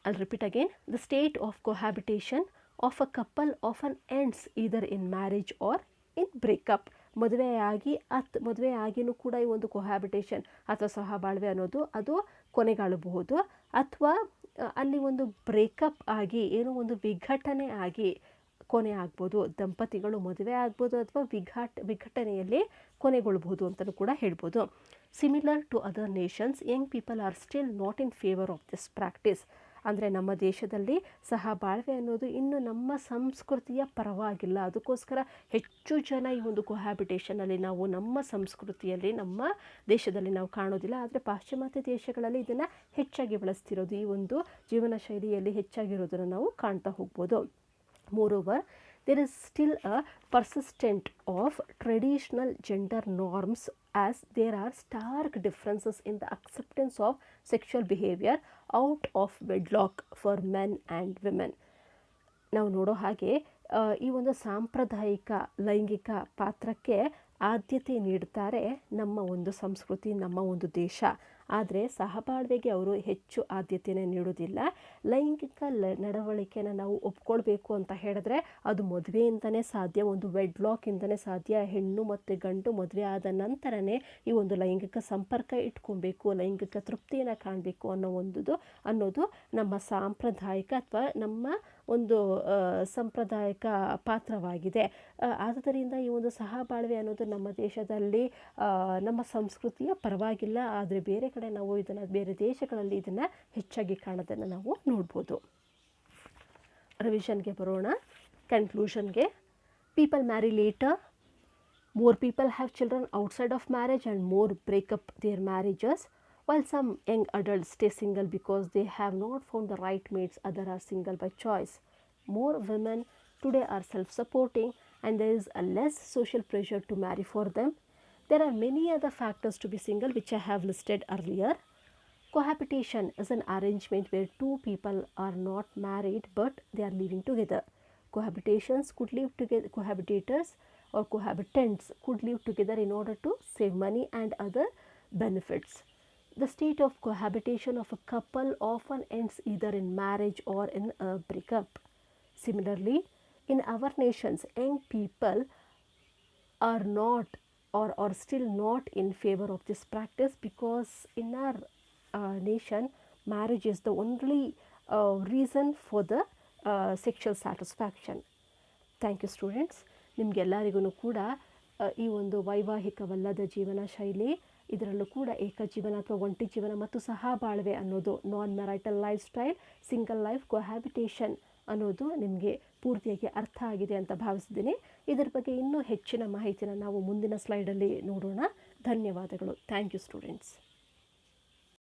I'll repeat again. The state of cohabitation of a couple often ends either in marriage or in breakup. ಮದುವೆ ಆಗಿನೂ ಕೂಡ ಈ ಒಂದು ಕೊಹ್ಯಾಬಿಟೇಷನ್ ಅಥವಾ ಸಹಬಾಳ್ವೆ ಅನ್ನೋದು ಅದು ಕೊನೆಗಾಣಬಹುದು, ಅಥವಾ ಅಲ್ಲಿ ಒಂದು ಬ್ರೇಕಪ್ ಆಗಿ ಏನೋ ಒಂದು ವಿಘಟನೆ ಆಗಿ ಕೊನೆ ಆಗ್ಬೋದು. ದಂಪತಿಗಳು ಮದುವೆ ಆಗ್ಬೋದು ಅಥವಾ ವಿಘಟನೆಯಲ್ಲಿ ಕೊನೆಗೊಳ್ಳಬಹುದು ಅಂತಲೂ ಕೂಡ ಹೇಳ್ಬೋದು. Similar to other nations, young people are still not in favour of this practice. ಅಂದರೆ ನಮ್ಮ ದೇಶದಲ್ಲಿ ಸಹಬಾಳ್ವೆ ಅನ್ನೋದು ಇನ್ನು ನಮ್ಮ ಸಂಸ್ಕೃತಿಯ ಪರವಾಗಿಲ್ಲ, ಅದಕ್ಕೋಸ್ಕರ ಹೆಚ್ಚು ಜನ ಈ ಒಂದು ಕೊಹ್ಯಾಬಿಟೇಷನಲ್ಲಿ ನಾವು ನಮ್ಮ ಸಂಸ್ಕೃತಿಯಲ್ಲಿ ನಮ್ಮ ದೇಶದಲ್ಲಿ ನಾವು ಕಾಣೋದಿಲ್ಲ. ಆದರೆ ಪಾಶ್ಚಿಮಾತ್ಯ ದೇಶಗಳಲ್ಲಿ ಇದನ್ನು ಹೆಚ್ಚಾಗಿ ಬಳಸ್ತಿರೋದು, ಈ ಒಂದು ಜೀವನ ಶೈಲಿಯಲ್ಲಿ ಹೆಚ್ಚಾಗಿರೋದನ್ನು ನಾವು ಕಾಣ್ತಾ ಹೋಗ್ಬೋದು. Moreover, there is still a persistent of traditional gender norms, as there are stark differences in the acceptance of sexual behavior out of wedlock for men and women. ನಾವು ನೋಡೋ ಹಾಗೆ ಈ ಒಂದು ಸಾಂಪ್ರದಾಯಿಕ ಲೈಂಗಿಕ ಪಾತ್ರಕ್ಕೆ ಆದ್ಯತೆ ನೀಡ್ತಾರೆ ನಮ್ಮ ಒಂದು ಸಂಸ್ಕೃತಿ, ನಮ್ಮ ಒಂದು ದೇಶ. ಆದರೆ ಸಹಬಾಳ್ವೆಗೆ ಅವರು ಹೆಚ್ಚು ಆದ್ಯತೆಯನ್ನು ನೀಡೋದಿಲ್ಲ. ಲೈಂಗಿಕ ನಡವಳಿಕೆನ ನಾವು ಒಪ್ಕೊಳ್ಬೇಕು ಅಂತ ಹೇಳಿದ್ರೆ ಅದು ಮದುವೆಯಿಂದನೇ ಸಾಧ್ಯ, ಒಂದು ವೆಡ್ಲಾಕಿಂದನೇ ಸಾಧ್ಯ. ಹೆಣ್ಣು ಮತ್ತು ಗಂಡು ಮದುವೆ ಆದ ನಂತರನೇ ಈ ಒಂದು ಲೈಂಗಿಕ ಸಂಪರ್ಕ ಇಟ್ಕೊಬೇಕು, ಲೈಂಗಿಕ ತೃಪ್ತಿಯನ್ನು ಕಾಣಬೇಕು ಅನ್ನೋದು ನಮ್ಮ ಸಾಂಪ್ರದಾಯಿಕ ಅಥವಾ ನಮ್ಮ ಒಂದು ಸಾಂಪ್ರದಾಯಿಕ ಪಾತ್ರವಾಗಿದೆ. ಆದ್ದರಿಂದ ಈ ಒಂದು ಸಹಬಾಳ್ವೆ ಅನ್ನೋದು ನಮ್ಮ ದೇಶದಲ್ಲಿ ನಮ್ಮ ಸಂಸ್ಕೃತಿಯ ಪರವಾಗಿಲ್ಲ, ಆದರೆ ಬೇರೆ ಕಡೆ ನಾವು ಇದನ್ನು ಬೇರೆ ದೇಶಗಳಲ್ಲಿ ಇದನ್ನು ಹೆಚ್ಚಾಗಿ ಕಾಣೋದನ್ನು ನಾವು ನೋಡ್ಬೋದು. ರಿವಿಷನ್ಗೆ ಬರೋಣ. ಕನ್ಕ್ಲೂಷನ್ಗೆ, people marry later, more people have children outside of marriage and more break up their marriages, while some young adults stay single because they have not found the right mates, others are single by choice. More women today are self-supporting and there is a less social pressure to marry for them. There are many other factors to be single which I have listed earlier. Cohabitation is an arrangement where two people are not married but they are living together. Cohabitations could live together, cohabitators or cohabitants could live together in order to save money and other benefits. The state of cohabitation of a couple often ends either in marriage or in a breakup. Similarly, in our nations, young people are not or still not in favor of this practice because in our nation, marriage is the only reason for the sexual satisfaction. Thank you students. ನಿಮಗೆಲ್ಲರಿಗೂ ಕೂಡ ಈ ಒಂದು ವೈವಾಹಿಕವಲ್ಲದ ಜೀವನ ಶೈಲಿ, ಇದರಲ್ಲೂ ಕೂಡ ಏಕಜೀವನ ಅಥವಾ ಒಂಟಿ ಜೀವನ ಮತ್ತು ಸಹಬಾಳ್ವೆ ಅನ್ನೋದು, ನಾನ್ ಮ್ಯಾರೈಟಲ್ ಲೈಫ್ ಸ್ಟೈಲ್, ಸಿಂಗಲ್ ಲೈಫ್, ಕೋಹ್ಯಾಬಿಟೇಷನ್ ಅನ್ನೋದು ನಿಮಗೆ ಪೂರ್ತಿಯಾಗಿ ಅರ್ಥ ಆಗಿದೆ ಅಂತ ಭಾವಿಸಿದ್ದೀನಿ. ಇದರ ಬಗ್ಗೆ ಇನ್ನೂ ಹೆಚ್ಚಿನ ಮಾಹಿತಿನ ನಾವು ಮುಂದಿನ ಸ್ಲೈಡಲ್ಲಿ ನೋಡೋಣ. ಧನ್ಯವಾದಗಳು. Thank you students.